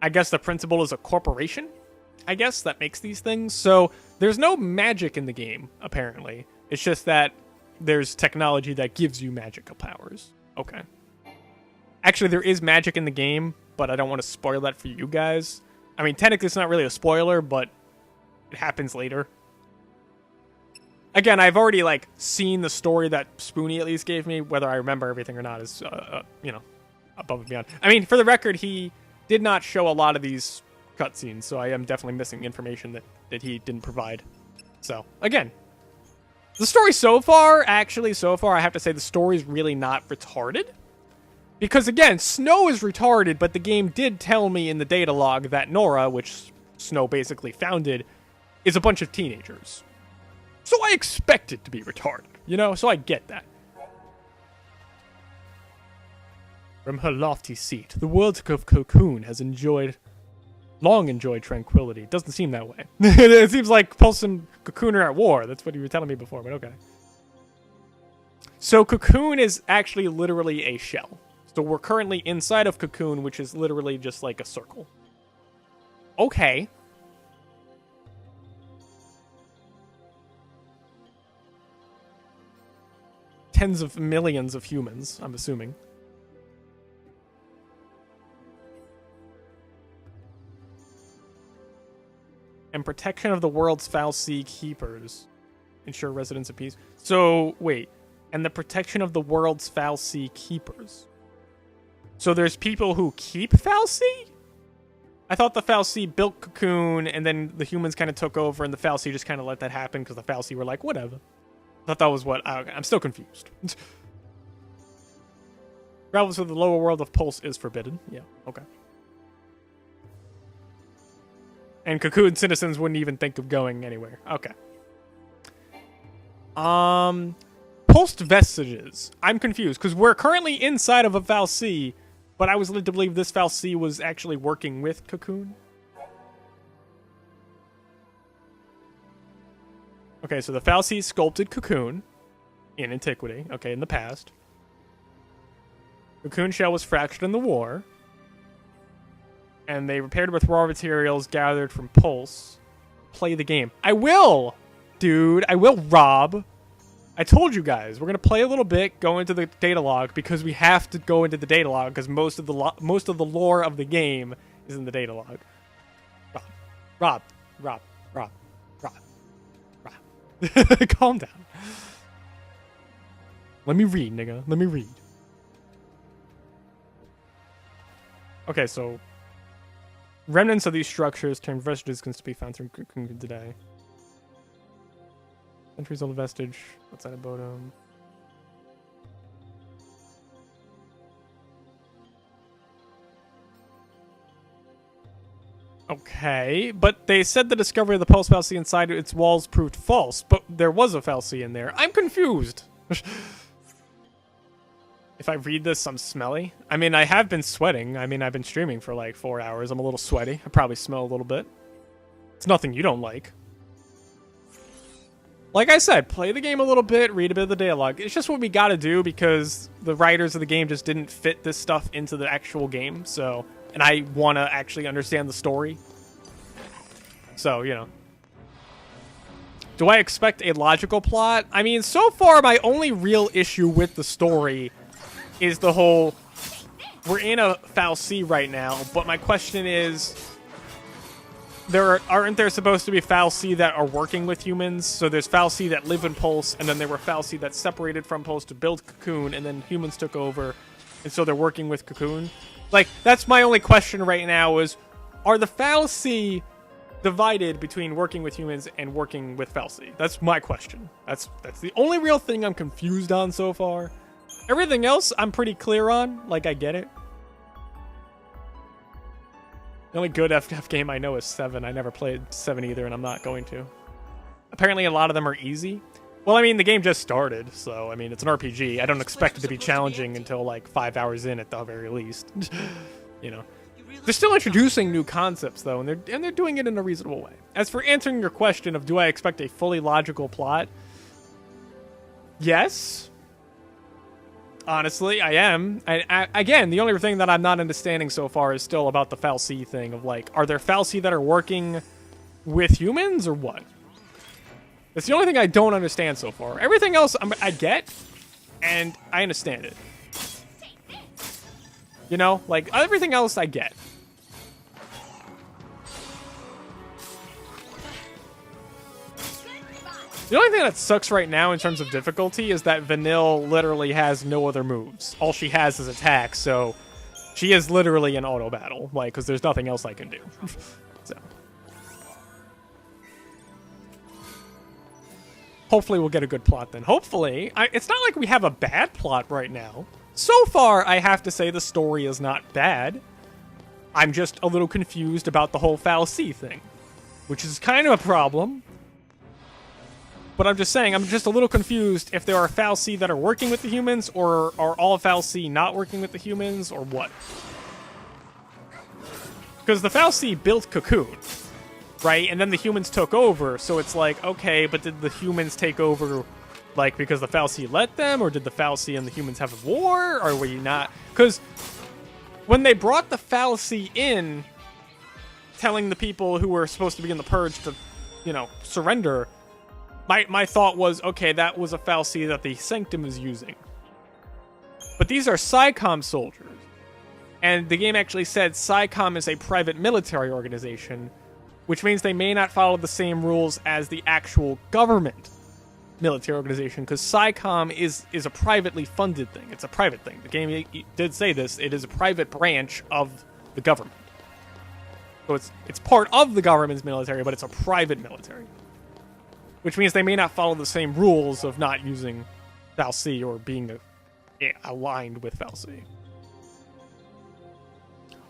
I guess the Principal is a corporation, I guess, that makes these things. So there's no magic in the game, apparently. It's just that there's technology that gives you magical powers. Okay. Actually, there is magic in the game, but I don't want to spoil that for you guys. I mean, technically it's not really a spoiler, but it happens later. Again, I've already, like, seen the story that Spoonie at least gave me. Whether I remember everything or not is, you know, above and beyond. I mean, for the record, he did not show a lot of these cutscenes, so I am definitely missing information that he didn't provide. So, again, the story so far, I have to say the story's really not retarded. Because, again, Snow is retarded, but the game did tell me in the data log that Nora, which Snow basically founded, is a bunch of teenagers. So I expect it to be retarded, you know? So I get that. From her lofty seat, the world of Cocoon has long enjoyed tranquility. It doesn't seem that way. It seems like Pulse and Cocoon are at war. That's what you were telling me before, but okay. So Cocoon is actually literally a shell. So we're currently inside of Cocoon, which is literally just like a circle. Okay. Tens of millions of humans, I'm assuming. And protection of the world's foul sea keepers. Ensure residents of peace. So, wait. And the protection of the world's foul sea keepers. So there's people who keep fal'Cie? I thought the fal'Cie built Cocoon, and then the humans kind of took over, and the fal'Cie just kind of let that happen, because the fal'Cie were like, whatever. I thought that was what... I'm still confused. Travel to the lower world of Pulse is forbidden. Yeah, okay. And Cocoon citizens wouldn't even think of going anywhere. Okay. Pulsed vestiges. I'm confused, because we're currently inside of a fal'Cie, but I was led to believe this fal'Cie was actually working with Cocoon. Okay, so the fal'Cie sculpted Cocoon in antiquity. Okay, in the past. Cocoon shell was fractured in the war. And they repaired with raw materials gathered from Pulse. Play the game. I will! Dude, I will, Rob. I told you guys, we're going to play a little bit, go into the data log, because we have to go into the data log, because most of the lore of the game is in the data log. Rob. Calm down. Let me read, nigga. Let me read. Okay, so... remnants of these structures termed vestiges can still be found through Cocoon today. Centuries old vestige outside of Bodom. Okay, but they said the discovery of the Pulse fal'Cie inside its walls proved false, but there was a fal'Cie in there. I'm confused. If I read this, I'm smelly. I mean, I have been sweating. I mean, I've been streaming for like 4 hours. I'm a little sweaty. I probably smell a little bit. It's nothing you don't like. Like I said, play the game a little bit, read a bit of the dialogue. It's just what we gotta do because the writers of the game just didn't fit this stuff into the actual game, so... and I want to actually understand the story. So, you know. Do I expect a logical plot? I mean, so far, my only real issue with the story is the whole... we're in a fal'Cie right now, but my question is... aren't there supposed to be fal'Cie that are working with humans? So there's fal'Cie that live in Pulse, and then there were fal'Cie that separated from Pulse to build Cocoon, and then humans took over, and so they're working with Cocoon. Like, that's my only question right now is, are the fal'Cie divided between working with humans and working with fal'Cie? That's my question. That's the only real thing I'm confused on so far. Everything else I'm pretty clear on. Like, I get it. The only good FF game I know is 7. I never played 7 either, and I'm not going to. Apparently, a lot of them are easy. Well, I mean, the game just started, so, I mean, it's an RPG. I don't expect it to be challenging until, like, 5 hours in at the very least. You know. They're still introducing new concepts, though, and they're doing it in a reasonable way. As for answering your question of do I expect a fully logical plot, yes. Honestly, I am. Again, the only thing that I'm not understanding so far is still about the fal'Cie thing of, like, are there fal'Cie that are working with humans or what? That's the only thing I don't understand so far. Everything else I get, and I understand it. You know? Like, everything else I get. The only thing that sucks right now in terms of difficulty is that Vanille literally has no other moves. All she has is attacks, so she is literally an auto battle, like, because there's nothing else I can do. So hopefully we'll get a good plot then. Hopefully. It's not like we have a bad plot right now. So far, I have to say the story is not bad. I'm just a little confused about the whole Fal'Cie thing, which is kind of a problem. But I'm just saying, I'm just a little confused if there are Fal'Cie that are working with the humans, or are all Fal'Cie not working with the humans, or what. Because the Fal'Cie built Cocoon, right? And then the humans took over, so it's like, okay, but did the humans take over, like, because the Fal'Cie let them, or did the Fal'Cie and the humans have a war, or were you not? Because when they brought the Fal'Cie in, telling the people who were supposed to be in the Purge to, you know, surrender, my thought was, okay, that was a Fal'Cie that the Sanctum is using. But these are SciComm soldiers. And the game actually said SciComm is a private military organization, which means they may not follow the same rules as the actual government military organization, because SciComm is a privately funded thing. It's a private thing. The game did say this. It is a private branch of the government. So it's part of the government's military, but it's a private military. Which means they may not follow the same rules of not using Fal'Cie or being aligned with Fal'Cie.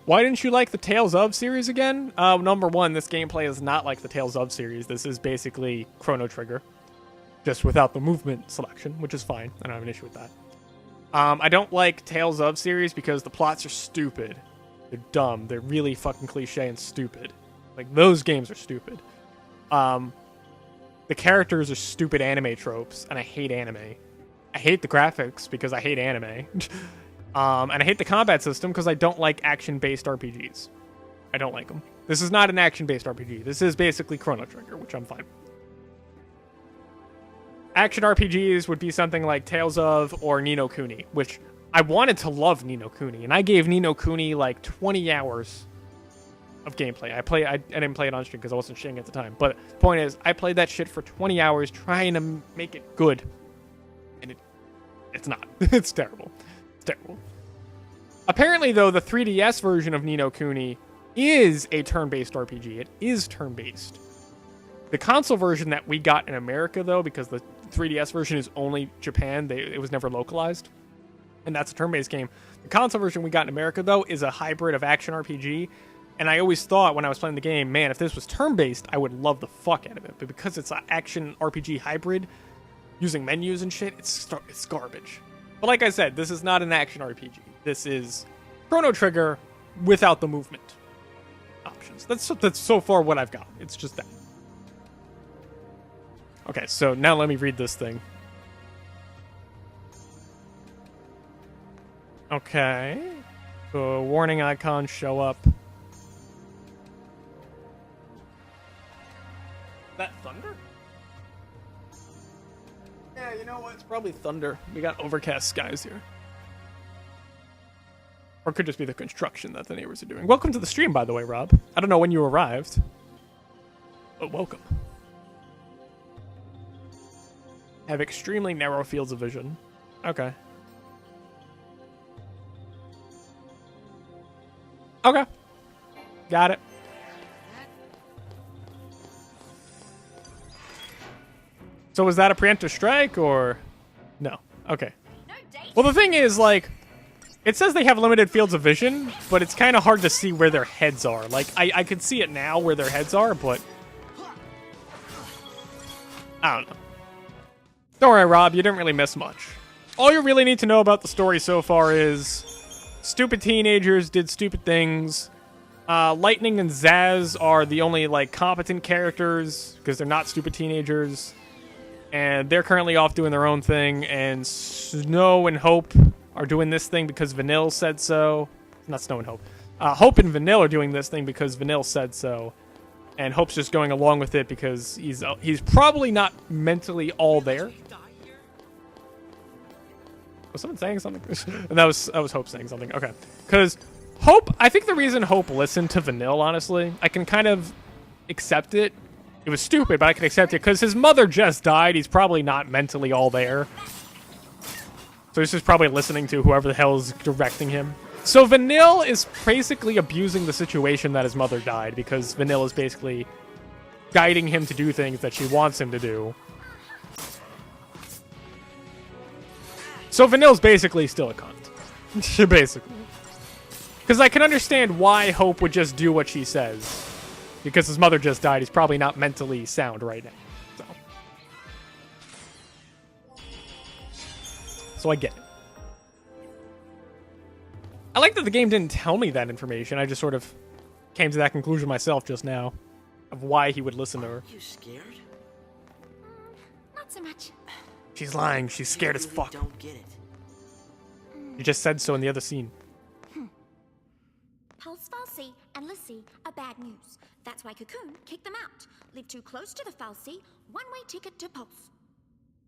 Why didn't you like the Tales of series again? Number one, this gameplay is not like the Tales of series. This is basically Chrono Trigger, just without the movement selection, which is fine. I don't have an issue with that. I don't like Tales of series because the plots are stupid. They're dumb. They're really fucking cliche and stupid. Like, those games are stupid. The characters are stupid anime tropes, and I hate anime. I hate the graphics because I hate anime. And I hate the combat system because I don't like action-based RPGs. I don't like them. This is not an action-based RPG. This is basically Chrono Trigger, which I'm fine with. Action RPGs would be something like Tales of or Ni no Kuni, which I wanted to love Ni no Kuni, and I gave Ni no Kuni like 20 hours of gameplay. I didn't play it on stream because I wasn't shitting at the time. But the point is, I played that shit for 20 hours trying to make it good. And it's not. It's terrible. It's terrible. Apparently, though, the 3DS version of Ni no Kuni is a turn-based RPG. It is turn-based. The console version that we got in America, though, because the 3DS version is only Japan, it was never localized. And that's a turn-based game. The console version we got in America, though, is a hybrid of action RPG. And I always thought when I was playing the game, man, if this was turn-based, I would love the fuck out of it. But because it's an action RPG hybrid, using menus and shit, it's garbage. But like I said, this is not an action RPG. This is Chrono Trigger without the movement options. That's so far what I've got. It's just that. Okay, so now let me read this thing. Okay. So warning icons show up. That thunder? Yeah, you know what? It's probably thunder. We got overcast skies here. Or it could just be the construction that the neighbors are doing. Welcome to the stream, by the way, Rob. I don't know when you arrived, but welcome. Have extremely narrow fields of vision. Okay. Okay. Got it. So was that a preemptive strike, or no? Okay. Well, the thing is, like, it says they have limited fields of vision, but it's kind of hard to see where their heads are. Like, I can see it now where their heads are, but I don't know. Don't worry, Rob, you didn't really miss much. All you really need to know about the story so far is stupid teenagers did stupid things. Lightning and Zaz are the only, like, competent characters because they're not stupid teenagers. And they're currently off doing their own thing, and Snow and Hope are doing this thing because Vanille said so. Not Snow and Hope. Hope and Vanille are doing this thing because Vanille said so. And Hope's just going along with it because he's probably not mentally all there. Was someone saying something? And that was Hope saying something. Okay. Because Hope, I think the reason Hope listened to Vanille, honestly, I can kind of accept it, It was stupid, but I can accept it because his mother just died. He's probably not mentally all there. So he's just probably listening to whoever the hell is directing him. So Vanille is basically abusing the situation that his mother died because Vanille is basically guiding him to do things that she wants him to do. So Vanille's basically still a cunt. Basically. Because I can understand why Hope would just do what she says. Because his mother just died, he's probably not mentally sound right now. So I get it. I like that the game didn't tell me that information. I just sort of came to that conclusion myself just now. Of why he would listen to her. You scared? Not so much. She's lying. She's scared as really fuck. Don't get it. You just said so in the other scene. Pulse, Falsey, and Lissy are bad news. That's why Cocoon kicked them out. Live too close to the Falsey, one-way ticket to Pulse.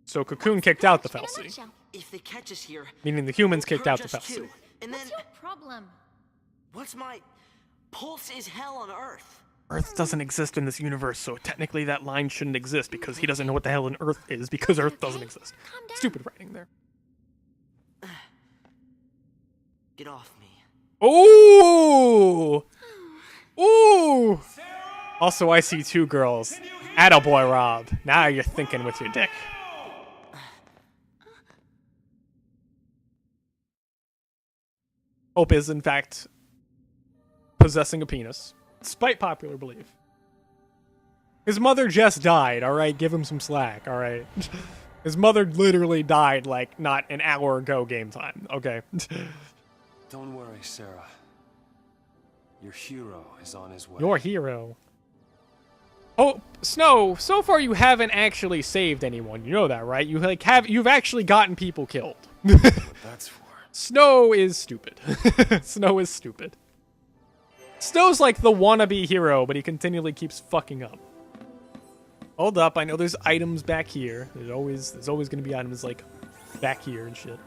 So Cocoon kicked out the In a Falsey. nutshell. If they catch us here, Meaning the humans they'll kicked out the purge us Falsey. too. And then What's your problem? what's my Pulse is hell on Earth. Earth doesn't exist in this universe, so technically that line shouldn't exist because he doesn't know what the hell an Earth is because Earth doesn't exist. Calm down. Stupid writing there. Get off me. Ooh! Ooh! Also, I see two girls. Attaboy, Rob. Now you're thinking with your dick. Hope is, in fact, possessing a penis, despite popular belief. His mother just died, alright? Give him some slack, alright? His mother literally died, like, not an hour ago game time, okay? Don't worry, Sarah. Your hero is on his way. Your hero. Oh, Snow, so far you haven't actually saved anyone. You know that, right? You've actually gotten people killed. That's for Snow is stupid. Snow is stupid. Snow's like the wannabe hero, but he continually keeps fucking up. Hold up, I know there's items back here. There's always gonna be items like back here and shit.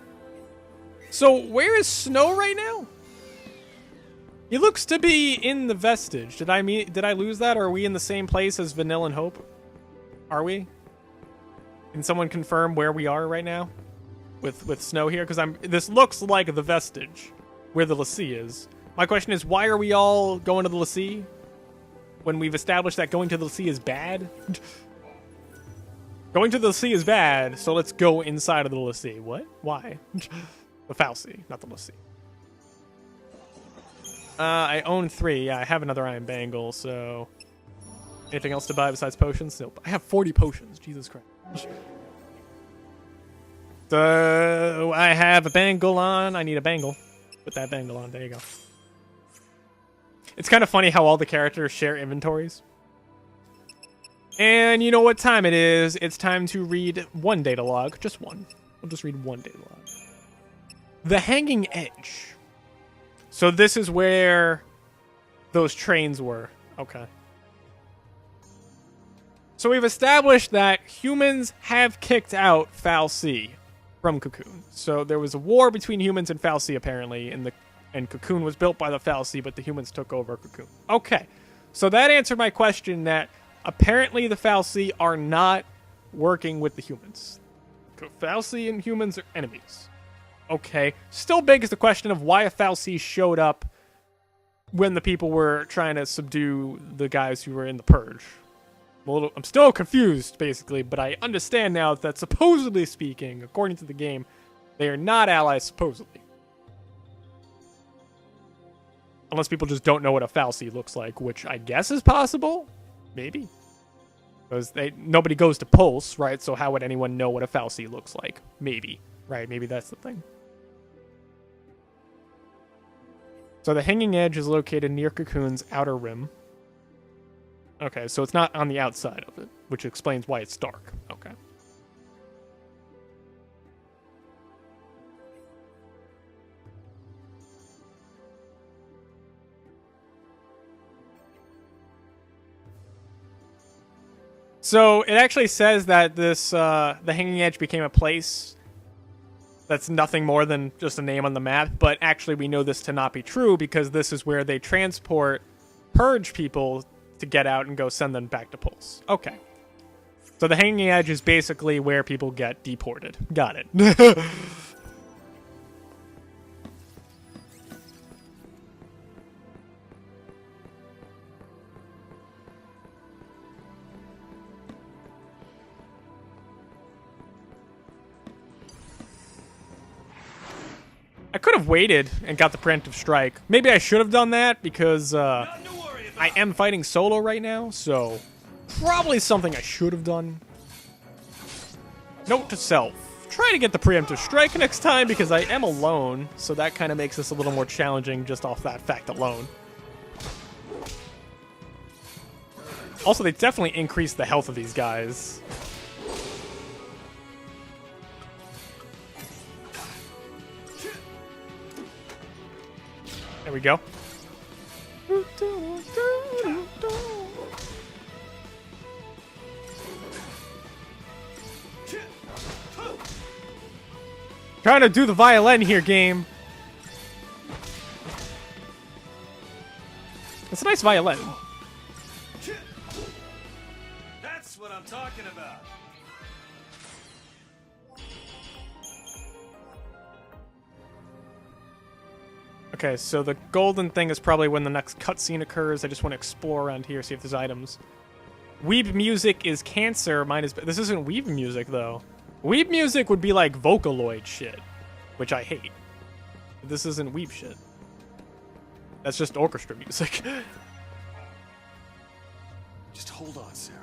So where is Snow right now? He looks to be in the vestige. Did I lose that, or are we in the same place as Vanilla and Hope? Are we? Can someone confirm where we are right now? With Snow here? Because this looks like the vestige where the Lassie is. My question is, why are we all going to the Lassie when we've established that going to the Lassie is bad? Going to the Lassie is bad, so let's go inside of the Lassie. What? Why? The Falsey, not the Lassie. I own 3. Yeah, I have another iron bangle, so... Anything else to buy besides potions? Nope. I have 40 potions. Jesus Christ. So, I have a bangle on. I need a bangle. Put that bangle on. There you go. It's kind of funny how all the characters share inventories. And you know what time it is. It's time to read one data log. Just one. We'll just read one data log. The Hanging Edge. So this is where those trains were. Okay. So we've established that humans have kicked out Falsey from Cocoon. So there was a war between humans and Falsey apparently, and Cocoon was built by the Falsey, but the humans took over Cocoon. Okay. So that answered my question that apparently the Falsey are not working with the humans. Falsey and humans are enemies. Okay. Still begs the question of why a Falsey showed up when the people were trying to subdue the guys who were in the Purge. I'm still confused, basically, but I understand now that supposedly speaking, according to the game, they are not allies, supposedly. Unless people just don't know what a Falsey looks like, which I guess is possible? Maybe. Because nobody goes to Pulse, right? So how would anyone know what a Falsey looks like? Maybe. Right, maybe that's the thing. So the Hanging Edge is located near Cocoon's outer rim. Okay, so it's not on the outside of it, which explains why it's dark. Okay. So it actually says that this the Hanging Edge became a place that's nothing more than just a name on the map, but actually we know this to not be true because this is where they transport Purge people to get out and go send them back to Pulse. Okay. So the Hanging Edge is basically where people get deported. Got it. I could have waited and got the preemptive strike. Maybe I should have done that because I am fighting solo right now, so probably something I should have done. Note to self. Try to get the preemptive strike next time because I am alone, so that kind of makes this a little more challenging just off that fact alone. Also, they definitely increase the health of these guys. There we go. Trying to do the violin here, game. It's a nice violin. That's what I'm talking about. Okay, so the golden thing is probably when the next cutscene occurs. I just want to explore around here, see if there's items. Weeb music is cancer. Mine is... This isn't Weeb music, though. Weeb music would be like Vocaloid shit, which I hate. This isn't Weeb shit. That's just orchestra music. Just hold on, Sarah.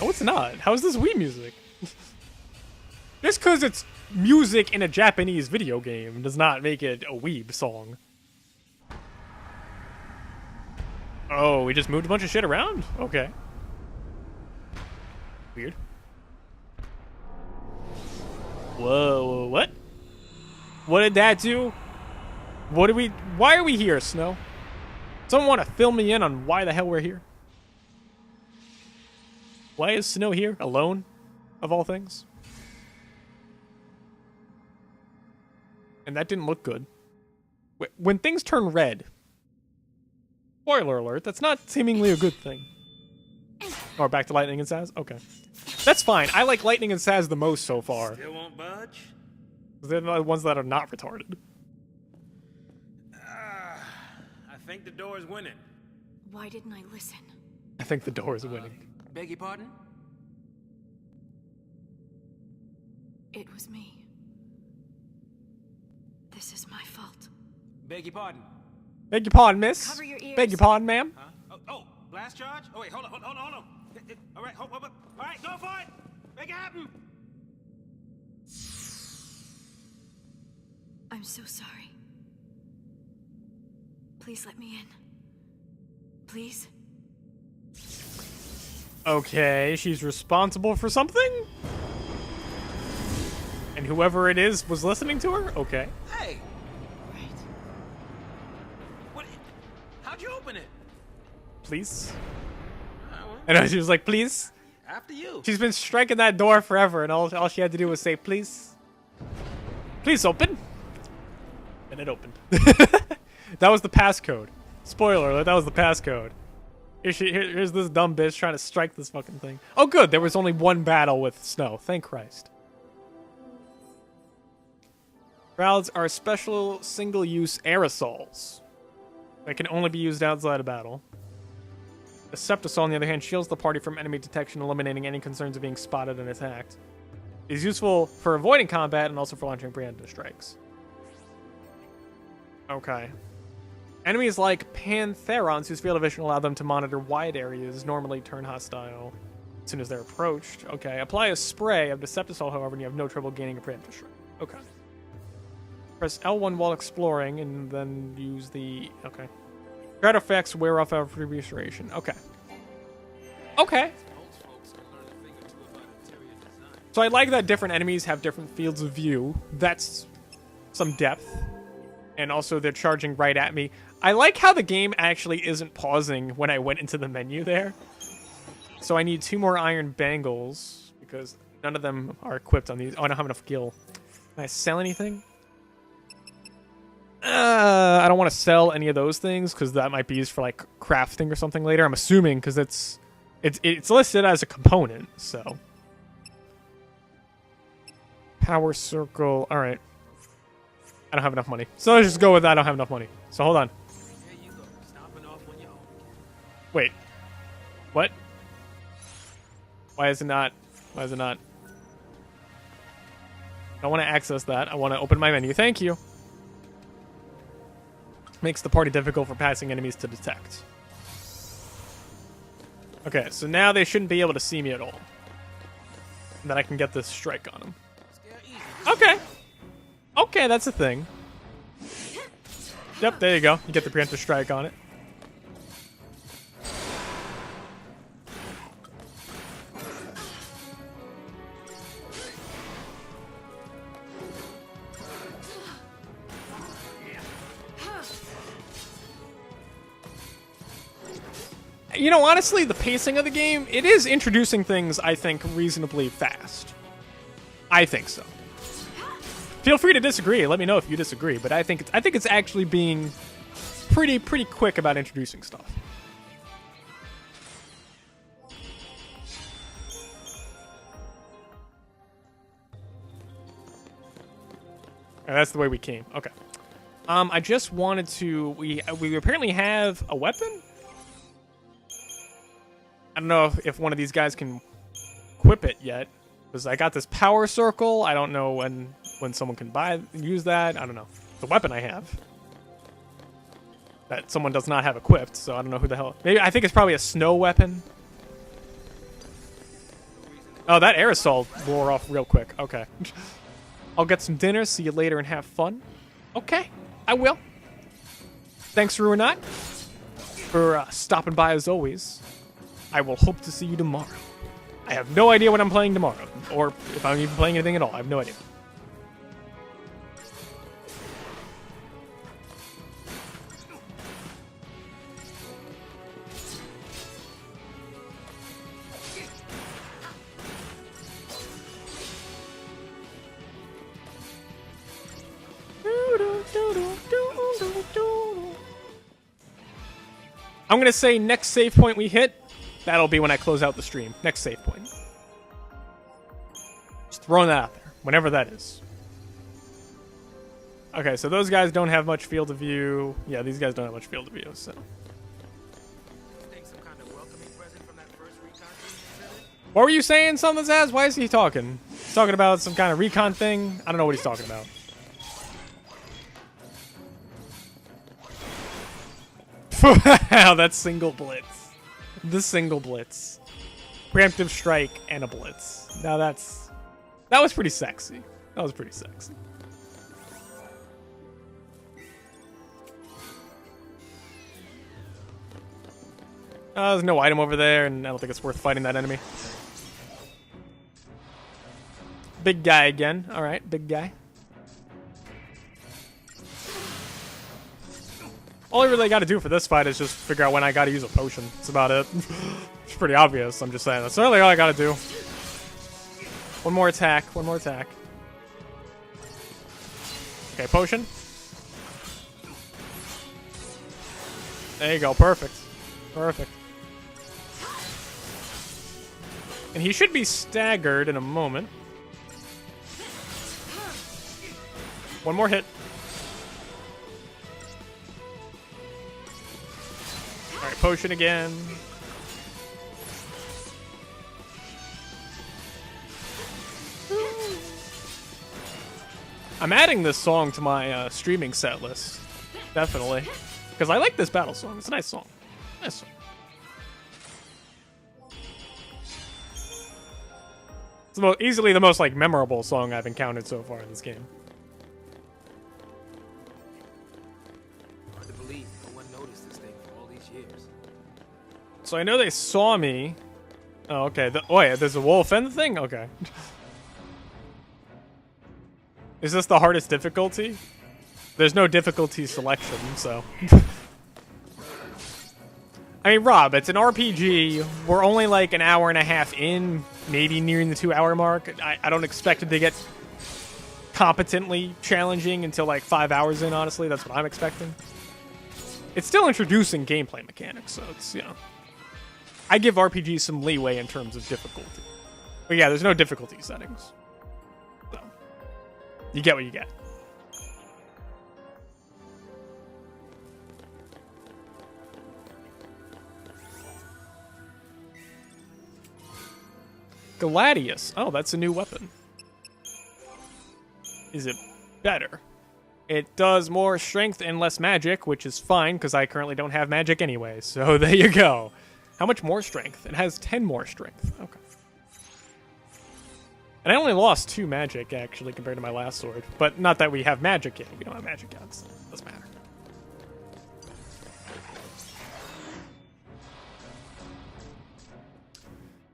Oh, it's not. How is this Weeb music? Just because it's music in a Japanese video game does not make it a Weeb song. Oh, we just moved a bunch of shit around? Okay. Weird. Whoa, what? What did that do? What do we... Why are we here, Snow? Someone want to fill me in on why the hell we're here? Why is Snow here? Alone? Of all things? And that didn't look good. When things turn red... Spoiler alert, that's not seemingly a good thing. Or back to Lightning and Saz? Okay. That's fine. I like Lightning and Saz the most so far. Still won't budge? They're the ones that are not retarded. I think the door is winning. Why didn't I listen? I think the door is winning. Beg your pardon? It was me. This is my fault. Beg your pardon? Beg your pardon, miss. Cover your ears. Beg your pardon, ma'am. Huh? Oh, blast charge? Oh, wait, hold on. All right, hold. All right, go for it. Make it happen. I'm so sorry. Please let me in. Please? Okay, she's responsible for something? And whoever it is was listening to her? Okay. Hey, Right. what? How'd you open it? Please? Well, I know, she was like, please? after you. She's been striking that door forever, and all she had to do was say, please? Please open. And it opened. That was the passcode. Spoiler alert, that was the passcode. Here's this dumb bitch trying to strike this fucking thing. Oh good, there was only one battle with Snow. Thank Christ. Crowds are special single-use aerosols that can only be used outside of battle. The Septisol, on the other hand, shields the party from enemy detection, eliminating any concerns of being spotted and attacked. It is useful for avoiding combat and also for launching preemptive strikes. Okay. Enemies like Pantherons, whose field of vision allow them to monitor wide areas, normally turn hostile as soon as they're approached. Okay. Apply a spray of Deceptisol, however, and you have no trouble gaining a preemptive strike. Okay. Press L1 while exploring, and then use the... Okay. Dread effects wear off after restoration. Okay. Okay. So I like that different enemies have different fields of view. That's some depth. And also they're charging right at me. I like how the game actually isn't pausing when I went into the menu there. So I need 2 more iron bangles because none of them are equipped on these. Oh, I don't have enough gil. Can I sell anything? I don't want to sell any of those things because that might be used for like crafting or something later. I'm assuming because it's listed as a component. So power circle. All right. I don't have enough money, so let's just go with that. I don't have enough money. So hold on. There you go, stomping off on your own. Wait. What? Why is it not? Why is it not? I don't want to access that. I want to open my menu. Thank you. Makes the party difficult for passing enemies to detect. Okay, so now they shouldn't be able to see me at all. And then I can get this strike on them. Okay. Okay, that's a thing. Yep, there you go. You get the preemptive strike on it. You know, honestly, the pacing of the game, it is introducing things, I think, reasonably fast. I think so. Feel free to disagree. Let me know if you disagree, but I think it's actually being pretty quick about introducing stuff. And that's the way we came. Okay. I just wanted to. We apparently have a weapon. I don't know if one of these guys can equip it yet, because I got this power circle. I don't know when someone can use that. I don't know. The weapon I have that someone does not have equipped, so I don't know who the hell. Maybe I think it's probably a snow weapon. Oh, that aerosol wore off real quick. Okay. I'll get some dinner. See you later and have fun. Okay, I will. Thanks, Ruinat, for stopping by as always. I will hope to see you tomorrow. I have no idea what I'm playing tomorrow, or if I'm even playing anything at all. I have no idea. I'm going to say next save point we hit, that'll be when I close out the stream. Next save point. Just throwing that out there, whenever that is. Okay, so those guys don't have much field of view. Yeah, these guys don't have much field of view, so. What were you saying, Something Says? Why is he talking? He's talking about some kind of recon thing? I don't know what he's talking about. Wow, that's single blitz. The single blitz. Preemptive strike and a blitz. Now that was pretty sexy. That was pretty sexy. There's no item over there, and I don't think it's worth fighting that enemy. Big guy again. Alright, big guy. All I really got to do for this fight is just figure out when I got to use a potion. That's about it. It's pretty obvious, I'm just saying. That's really all I got to do. One more attack. One more attack. Okay, potion. There you go. Perfect. Perfect. And he should be staggered in a moment. One more hit. Alright, potion again. I'm adding this song to my streaming set list. Definitely. Because I like this battle song. It's a nice song. Nice song. It's easily the most like memorable song I've encountered so far in this game. Hard to believe no one noticed this thing for all these years. So I know they saw me. Oh, okay. Oh, yeah, there's a wolf and the thing? Okay. Is this the hardest difficulty? There's no difficulty selection, so... I mean, Rob, it's an RPG. We're only like an hour and a half in, maybe nearing the 2-hour mark. I don't expect it to get competently challenging until like 5 hours in, honestly. That's what I'm expecting. It's still introducing gameplay mechanics, so it's, you know. I give RPGs some leeway in terms of difficulty. But yeah, there's no difficulty settings. So, you get what you get. Gladius. Oh, that's a new weapon. Is it better? It does more strength and less magic, which is fine, because I currently don't have magic anyway. So there you go. How much more strength? It has 10 more strength. Okay. And I only lost 2 magic, actually, compared to my last sword. But not that we have magic yet. We don't have magic yet, so it doesn't matter.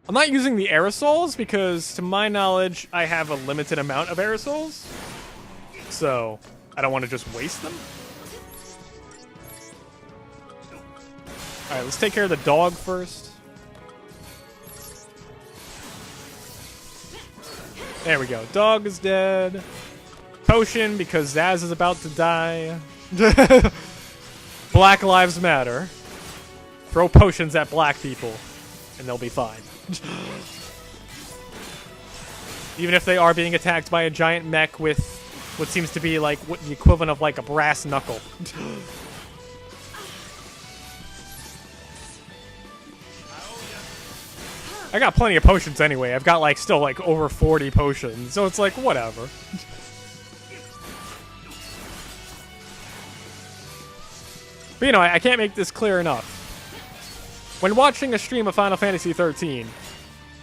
I'm not using the aerosols because, to my knowledge, I have a limited amount of aerosols. So, I don't want to just waste them. Alright, let's take care of the dog first. There we go. Dog is dead. Potion, because Zaz is about to die. Black Lives Matter. Throw potions at black people, and they'll be fine. Even if they are being attacked by a giant mech with what seems to be like the equivalent of like a brass knuckle. I got plenty of potions anyway. I've got like still like over 40 potions, so it's like whatever. But you know, I can't make this clear enough. When watching a stream of Final Fantasy 13,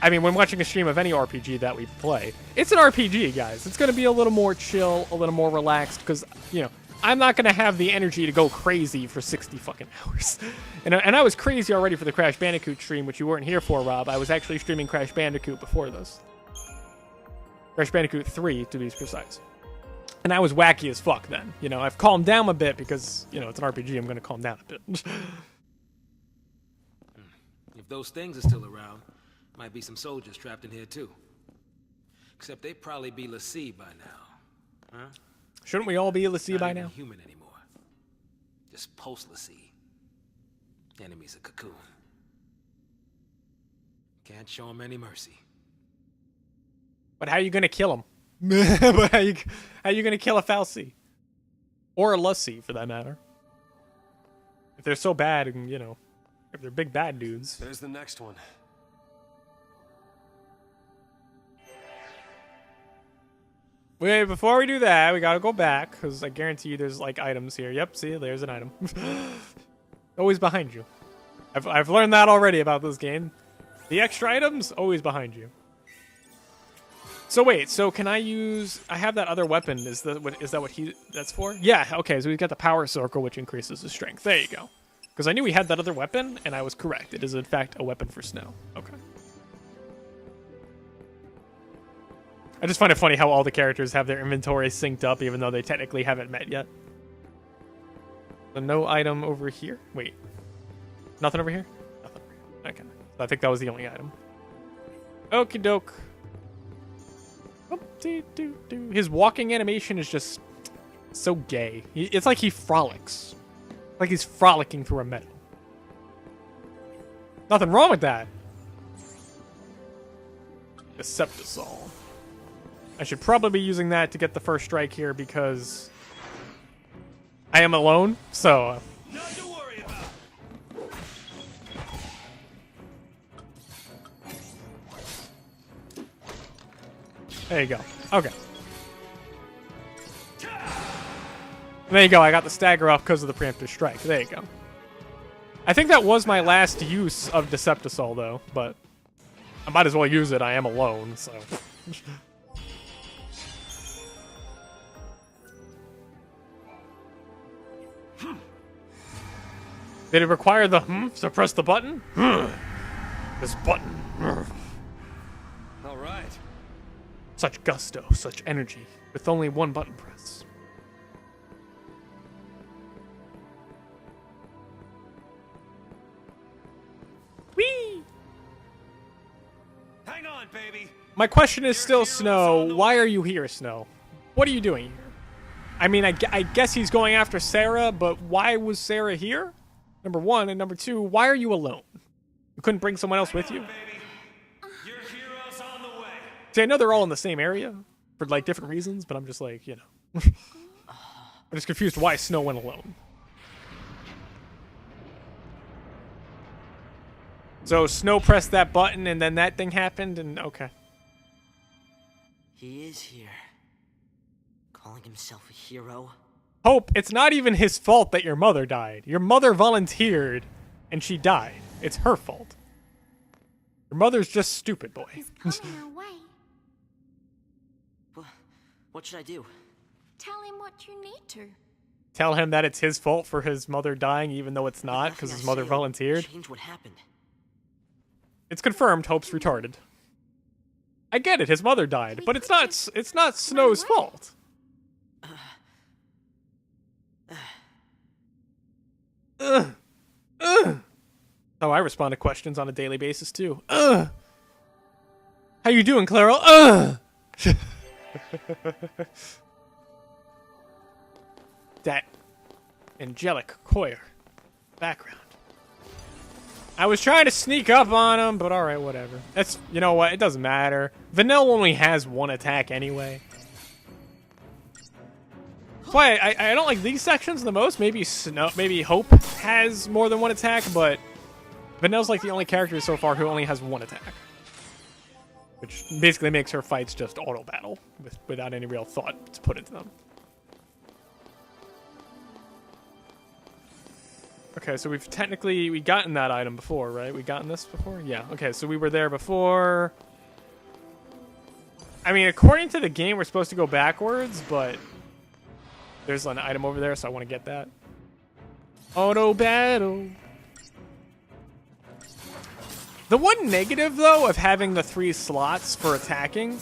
I mean, when watching a stream of any RPG that we play, it's an RPG, guys. It's going to be a little more chill, a little more relaxed, because, you know, I'm not going to have the energy to go crazy for 60 fucking hours. And I was crazy already for the Crash Bandicoot stream, which you weren't here for, Rob. I was actually streaming Crash Bandicoot before this. Crash Bandicoot 3, to be precise. And I was wacky as fuck then. You know, I've calmed down a bit because, you know, it's an RPG. I'm going to calm down a bit. If those things are still around, might be some soldiers trapped in here too. Except they'd probably be l'Cie by now. Huh? Shouldn't we all be l'Cie by Not even now? human anymore. Just post l'Cie. Enemies of Cocoon. Can't show them any mercy. But how are you going to kill him? But how you going to kill a fal'Cie? Or a l'Cie, for that matter. If they're so bad and, you know, if they're big bad dudes. There's the next one. Wait, before we do that, we gotta go back, because I guarantee you there's, like, items here. Yep, see, there's an item. Always behind you. I've learned that already about this game. The extra items, always behind you. So wait, so can I use... I have that other weapon. Is that what that's for? Yeah, okay, so we've got the power circle, which increases the strength. There you go. Because I knew we had that other weapon, and I was correct. It is, in fact, a weapon for snow. Okay. I just find it funny how all the characters have their inventory synced up, even though they technically haven't met yet. So no item over here? Wait. Nothing over here? Nothing over here. Okay. So I think that was the only item. Okie doke. His walking animation is just so gay. It's like he frolics. Like he's frolicking through a meadow. Nothing wrong with that. Deceptisol. I should probably be using that to get the first strike here because I am alone, so... Nothing to worry about. There you go. Okay. There you go. I got the stagger off because of the preemptive strike. There you go. I think that was my last use of Deceptisol, though, but I might as well use it. I am alone, so... Did it require the to press the button? This button. All right. Such gusto, such energy, with only one button press. Whee! Hang on, baby. My question is still, Snow, why are you here, Snow? What are you doing here? I mean, I guess he's going after Sarah, but why was Sarah here? Number one, and number two, why are you alone? You couldn't bring someone else with you? Your hero's on the way. See, I know they're all in the same area for like different reasons, but I'm just like, you know. I'm just confused why Snow went alone. So Snow pressed that button and then that thing happened and okay. He is here. Calling himself a hero? Hope, it's not even his fault that your mother died. Your mother volunteered and she died. It's her fault. Your mother's just stupid, boy. He's coming our way. What should I do? Tell him what you need to. Tell him that it's his fault for his mother dying even though it's not because his mother volunteered. Change what happened. It's confirmed Hope's retarded. I get it, his mother died, but it's not Snow's fault. Oh, I respond to questions on a daily basis too. How you doing, Claro? That angelic choir background. I was trying to sneak up on him, but alright, whatever. That's, you know what, it doesn't matter. Vanilla only has one attack anyway. That's why I don't like these sections the most. Maybe Hope has more than one attack, but Vanilla's like the only character so far who only has one attack. Which basically makes her fights just auto battle without any real thought to put into them. Okay, so we've technically gotten that item before, right? We gotten this before? Yeah, okay, so we were there before. I mean, according to the game, we're supposed to go backwards, but there's an item over there, so I want to get that. Auto battle. The one negative, though, of having the 3 slots for attacking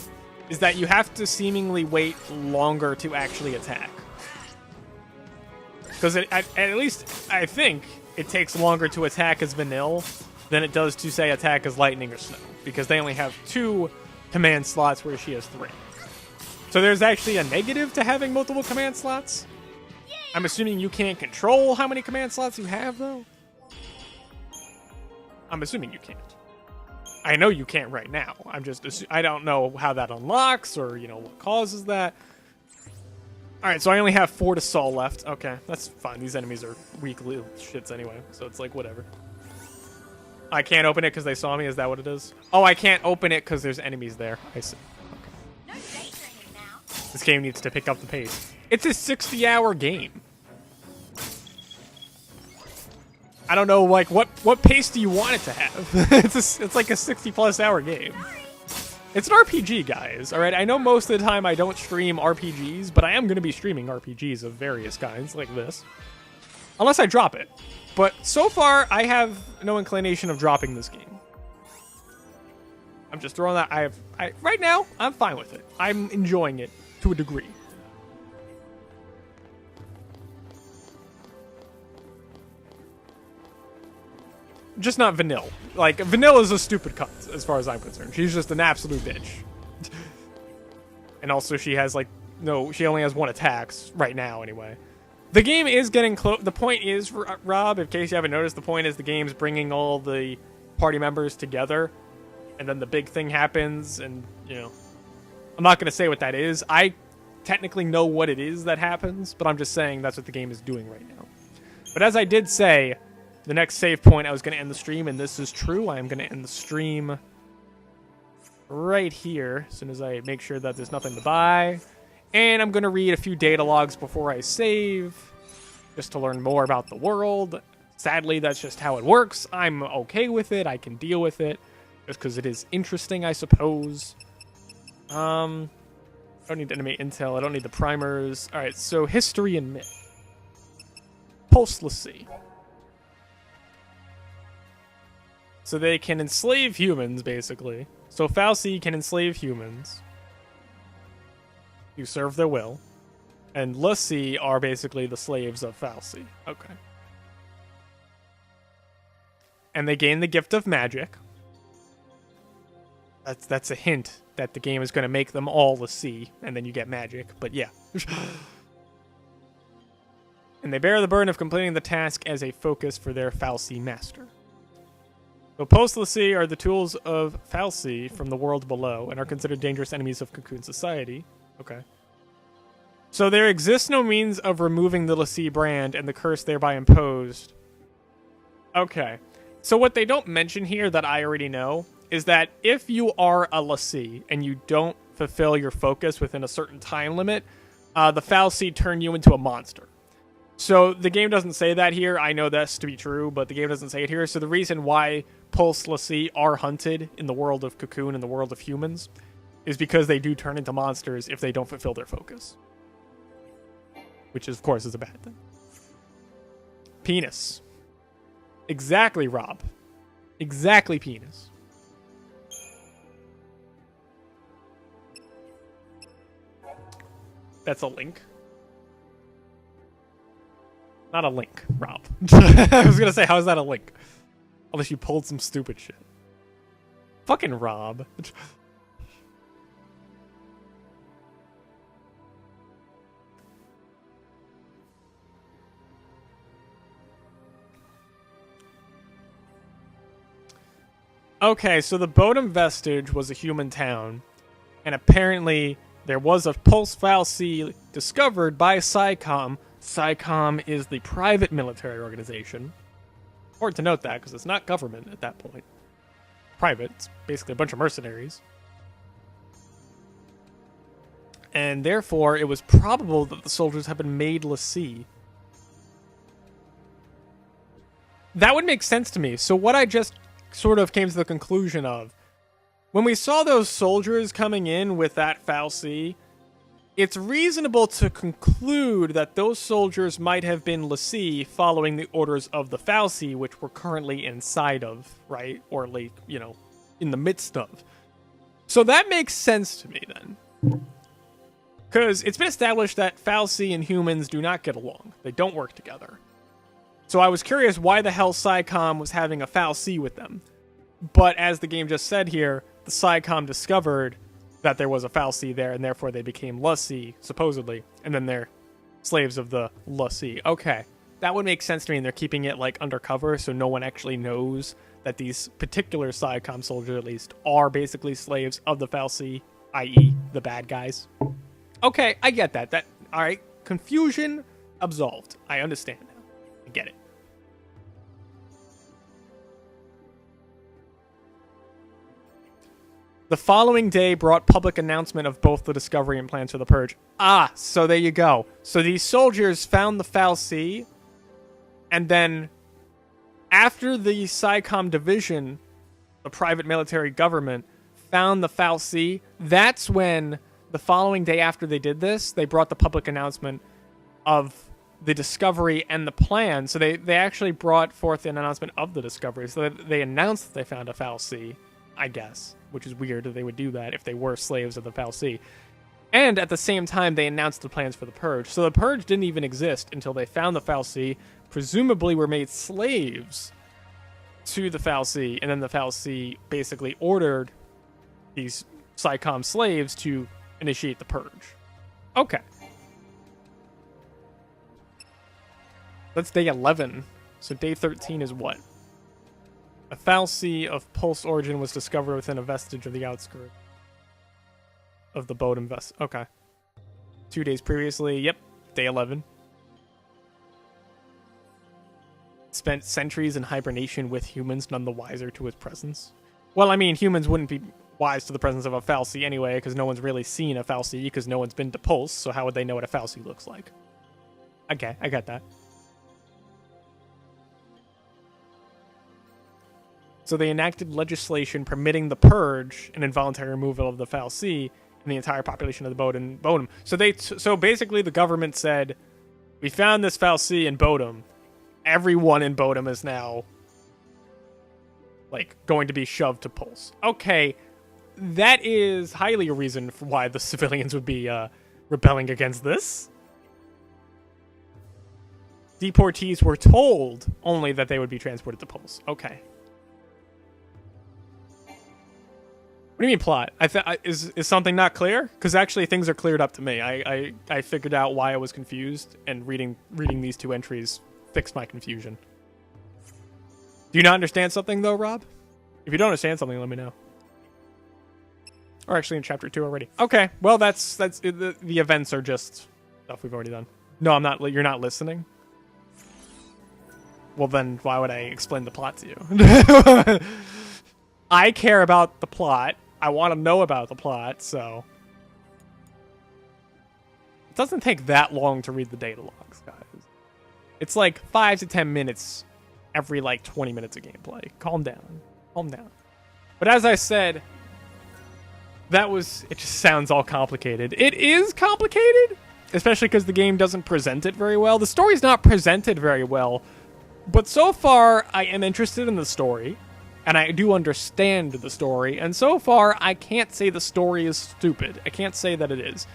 is that you have to seemingly wait longer to actually attack. Because at least, I think, it takes longer to attack as Vanille than it does to, say, attack as Lightning or Snow. Because they only have 2 command slots, whereas she has 3. So there's actually a negative to having multiple command slots. I'm assuming you can't control how many command slots you have, though. I'm assuming you can't. I know you can't right now. I don't know how that unlocks or, you know, what causes that. Alright, so I only have 4 to Saul left. Okay, that's fine. These enemies are weak little shits anyway, so it's like, whatever. I can't open it because they saw me? Is that what it is? Oh, I can't open it because there's enemies there. I see. Okay. No daydreaming now. This game needs to pick up the pace. It's a 60-hour game. I don't know, like, what pace do you want it to have? It's like a 60-plus hour game. It's an RPG, guys, alright? I know most of the time I don't stream RPGs, but I am going to be streaming RPGs of various kinds, like this. Unless I drop it. But so far, I have no inclination of dropping this game. I'm just throwing that... right now, I'm fine with it. I'm enjoying it to a degree. Just not Vanille. Like, Vanille is a stupid cunt, as far as I'm concerned. She's just an absolute bitch. And also, she has, like, no, she only has 1 attack right now, anyway. The game is getting close. The point is, Rob, in case you haven't noticed, the point is the game's bringing all the party members together. And then the big thing happens, and, you know. I'm not going to say what that is. I technically know what it is that happens, but I'm just saying that's what the game is doing right now. But as I did say... The next save point, I was going to end the stream, and this is true. I am going to end the stream right here, as soon as I make sure that there's nothing to buy. And I'm going to read a few data logs before I save, just to learn more about the world. Sadly, that's just how it works. I'm okay with it. I can deal with it, just because it is interesting, I suppose. I don't need enemy intel. I don't need the primers. All right, so history and myth. Pulse, let's see. So they can enslave humans, basically. So Falsey can enslave humans. You serve their will. And Lucy are basically the slaves of Falsey. Okay. And they gain the gift of magic. That's a hint that the game is going to make them all l'Cie, and then you get magic, but yeah. And they bear the burden of completing the task as a focus for their fal'Cie master. So post l'Cie are the tools of fal'Cie from the world below, and are considered dangerous enemies of Cocoon society. Okay. So there exists no means of removing the l'Cie brand and the curse thereby imposed. Okay. So what they don't mention here that I already know is that if you are a l'Cie and you don't fulfill your focus within a certain time limit, the fal'Cie turn you into a monster. So the game doesn't say that here. I know that's to be true, but the game doesn't say it here. So the reason why Pulse l'Cie are hunted in the world of Cocoon and the world of humans is because they do turn into monsters if they don't fulfill their focus. Which, of course, is a bad thing. Penis. Exactly, Rob. Exactly, penis. That's a link. Not a link, Rob. I was gonna say, how is that a link? Unless you pulled some stupid shit. Fucking Rob. Okay, so the Bodum Vestige was a human town, and apparently there was a Pulse fal'Cie discovered by SciComm. SciComm is the private military organization. Important to note that, because it's not government at that point. Private, it's basically a bunch of mercenaries. And therefore, it was probable that the soldiers had been made l'Cie. That would make sense to me. So what I just sort of came to the conclusion of, when we saw those soldiers coming in with that fal'Cie, it's reasonable to conclude that those soldiers might have been l'Cie following the orders of the fal'Cie, which we're currently inside of, right? Or, like, you know, in the midst of. So that makes sense to me, then. Because it's been established that fal'Cie and humans do not get along. They don't work together. So I was curious why the hell SciComm was having a fal'Cie with them. But as the game just said here, the SciComm discovered that there was a fal'Cie there, and therefore they became l'Cie, supposedly, and then they're slaves of the l'Cie. Okay, that would make sense to me, and they're keeping it, like, undercover, so no one actually knows that these particular SciComm soldiers, at least, are basically slaves of the fal'Cie, i.e. the bad guys. Okay, I get that. Alright, confusion absolved. I understand now. I get it. The following day brought public announcement of both the discovery and plans for the purge. Ah, so there you go. So these soldiers found the fal'Cie, and then after the SciComm division, the private military government, found the fal'Cie, that's when, the following day after they did this, they brought the public announcement of the discovery and the plan. So they actually brought forth an announcement of the discovery. So they announced that they found a fal'Cie, I guess, which is weird that they would do that if they were slaves of the fal'Cie. And at the same time, they announced the plans for the purge. So the purge didn't even exist until they found the fal'Cie, presumably were made slaves to the fal'Cie, and then the fal'Cie basically ordered these SciComm slaves to initiate the purge. Okay. That's day 11. So day 13 is what? A fal'Cie of Pulse origin was discovered within a vestige of the outskirts of the Bodum Vest. Okay. 2 days previously. Yep. Day 11. Spent centuries in hibernation with humans, none the wiser to his presence. Well, I mean, humans wouldn't be wise to the presence of a fal'Cie anyway, because no one's really seen a fal'Cie, because no one's been to Pulse, so how would they know what a fal'Cie looks like? Okay, I got that. So they enacted legislation permitting the purge and involuntary removal of the fal'Cie in the entire population of the Bodum. So basically the government said, we found this fal'Cie in Bodum. Everyone in Bodum is now, like, going to be shoved to Pulse. Okay, that is highly a reason for why the civilians would be rebelling against this. Deportees were told only that they would be transported to Pulse. Okay. What do you mean plot? Is something not clear? Because actually things are cleared up to me. I figured out why I was confused, and reading these 2 entries fixed my confusion. Do you not understand something though, Rob? If you don't understand something, let me know. Or actually in chapter 2 already. Okay, well that's the events are just stuff we've already done. No, I'm not. You're not listening. Well then, why would I explain the plot to you? I care about the plot. I want to know about the plot, so... It doesn't take that long to read the data logs, guys. It's like 5 to 10 minutes every, like, 20 minutes of gameplay. Calm down. Calm down. But as I said, that was... It just sounds all complicated. It is complicated, especially because the game doesn't present it very well. The story's not presented very well, but so far, I am interested in the story. And I do understand the story, and so far, I can't say the story is stupid. I can't say that it is.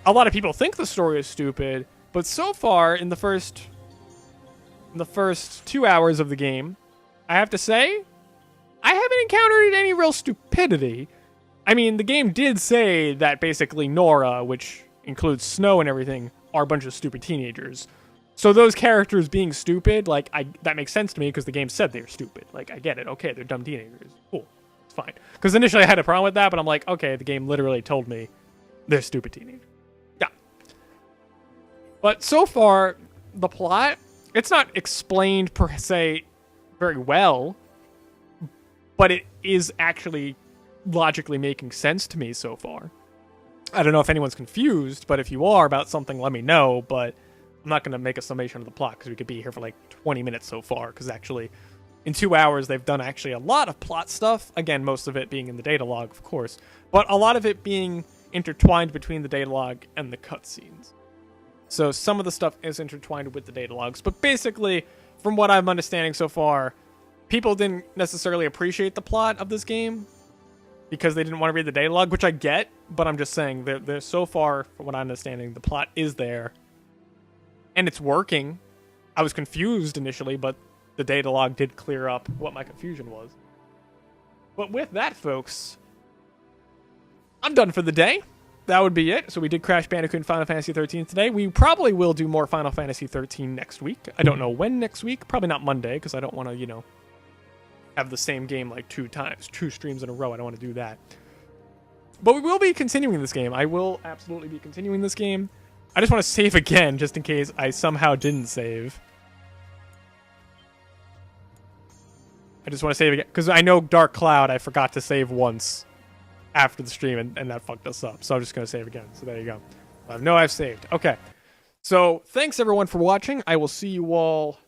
A lot of people think the story is stupid, but so far, in the first 2 hours of the game, I have to say, I haven't encountered any real stupidity. I mean, the game did say that basically Nora, which includes Snow and everything, are a bunch of stupid teenagers. So those characters being stupid, like, that makes sense to me because the game said they're stupid. Like, I get it. Okay, they're dumb teenagers. Cool. It's fine. Because initially I had a problem with that, but I'm like, okay, the game literally told me they're stupid teenagers. Yeah. But so far, the plot, it's not explained per se very well, but it is actually logically making sense to me so far. I don't know if anyone's confused, but if you are about something, let me know, but... I'm not going to make a summation of the plot because we could be here for like 20 minutes so far, because actually in 2 hours they've done actually a lot of plot stuff. Again, most of it being in the data log, of course, but a lot of it being intertwined between the data log and the cutscenes. So some of the stuff is intertwined with the data logs, but basically, from what I'm understanding so far, people didn't necessarily appreciate the plot of this game because they didn't want to read the data log, which I get, but I'm just saying they're so far, from what I'm understanding, the plot is there. And it's working. I was confused initially, but the data log did clear up what my confusion was. But with that, folks, I'm done for the day. That would be it. So we did Crash Bandicoot and Final Fantasy 13 today. We probably will do more Final Fantasy 13 next week. I don't know when next week. Probably not Monday, because I don't want to, you know, have the same game like 2 streams in a row. I don't want to do that. But we will be continuing this game. I will absolutely be continuing this game. I just want to save again, just in case I somehow didn't save. I just want to save again, because I know Dark Cloud, I forgot to save once after the stream, and that fucked us up. So I'm just going to save again. So there you go. I know I've saved. Okay. So thanks, everyone, for watching. I will see you all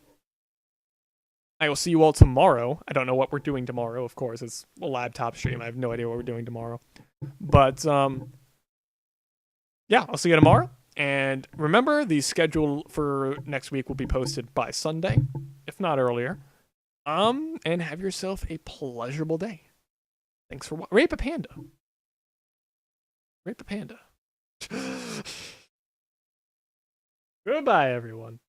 tomorrow. I don't know what we're doing tomorrow, of course. It's a laptop stream. I have no idea what we're doing tomorrow. But, yeah, I'll see you tomorrow. And remember, the schedule for next week will be posted by Sunday, if not earlier. And have yourself a pleasurable day. Thanks for watching. Rape a panda. Rape a panda. Goodbye, everyone.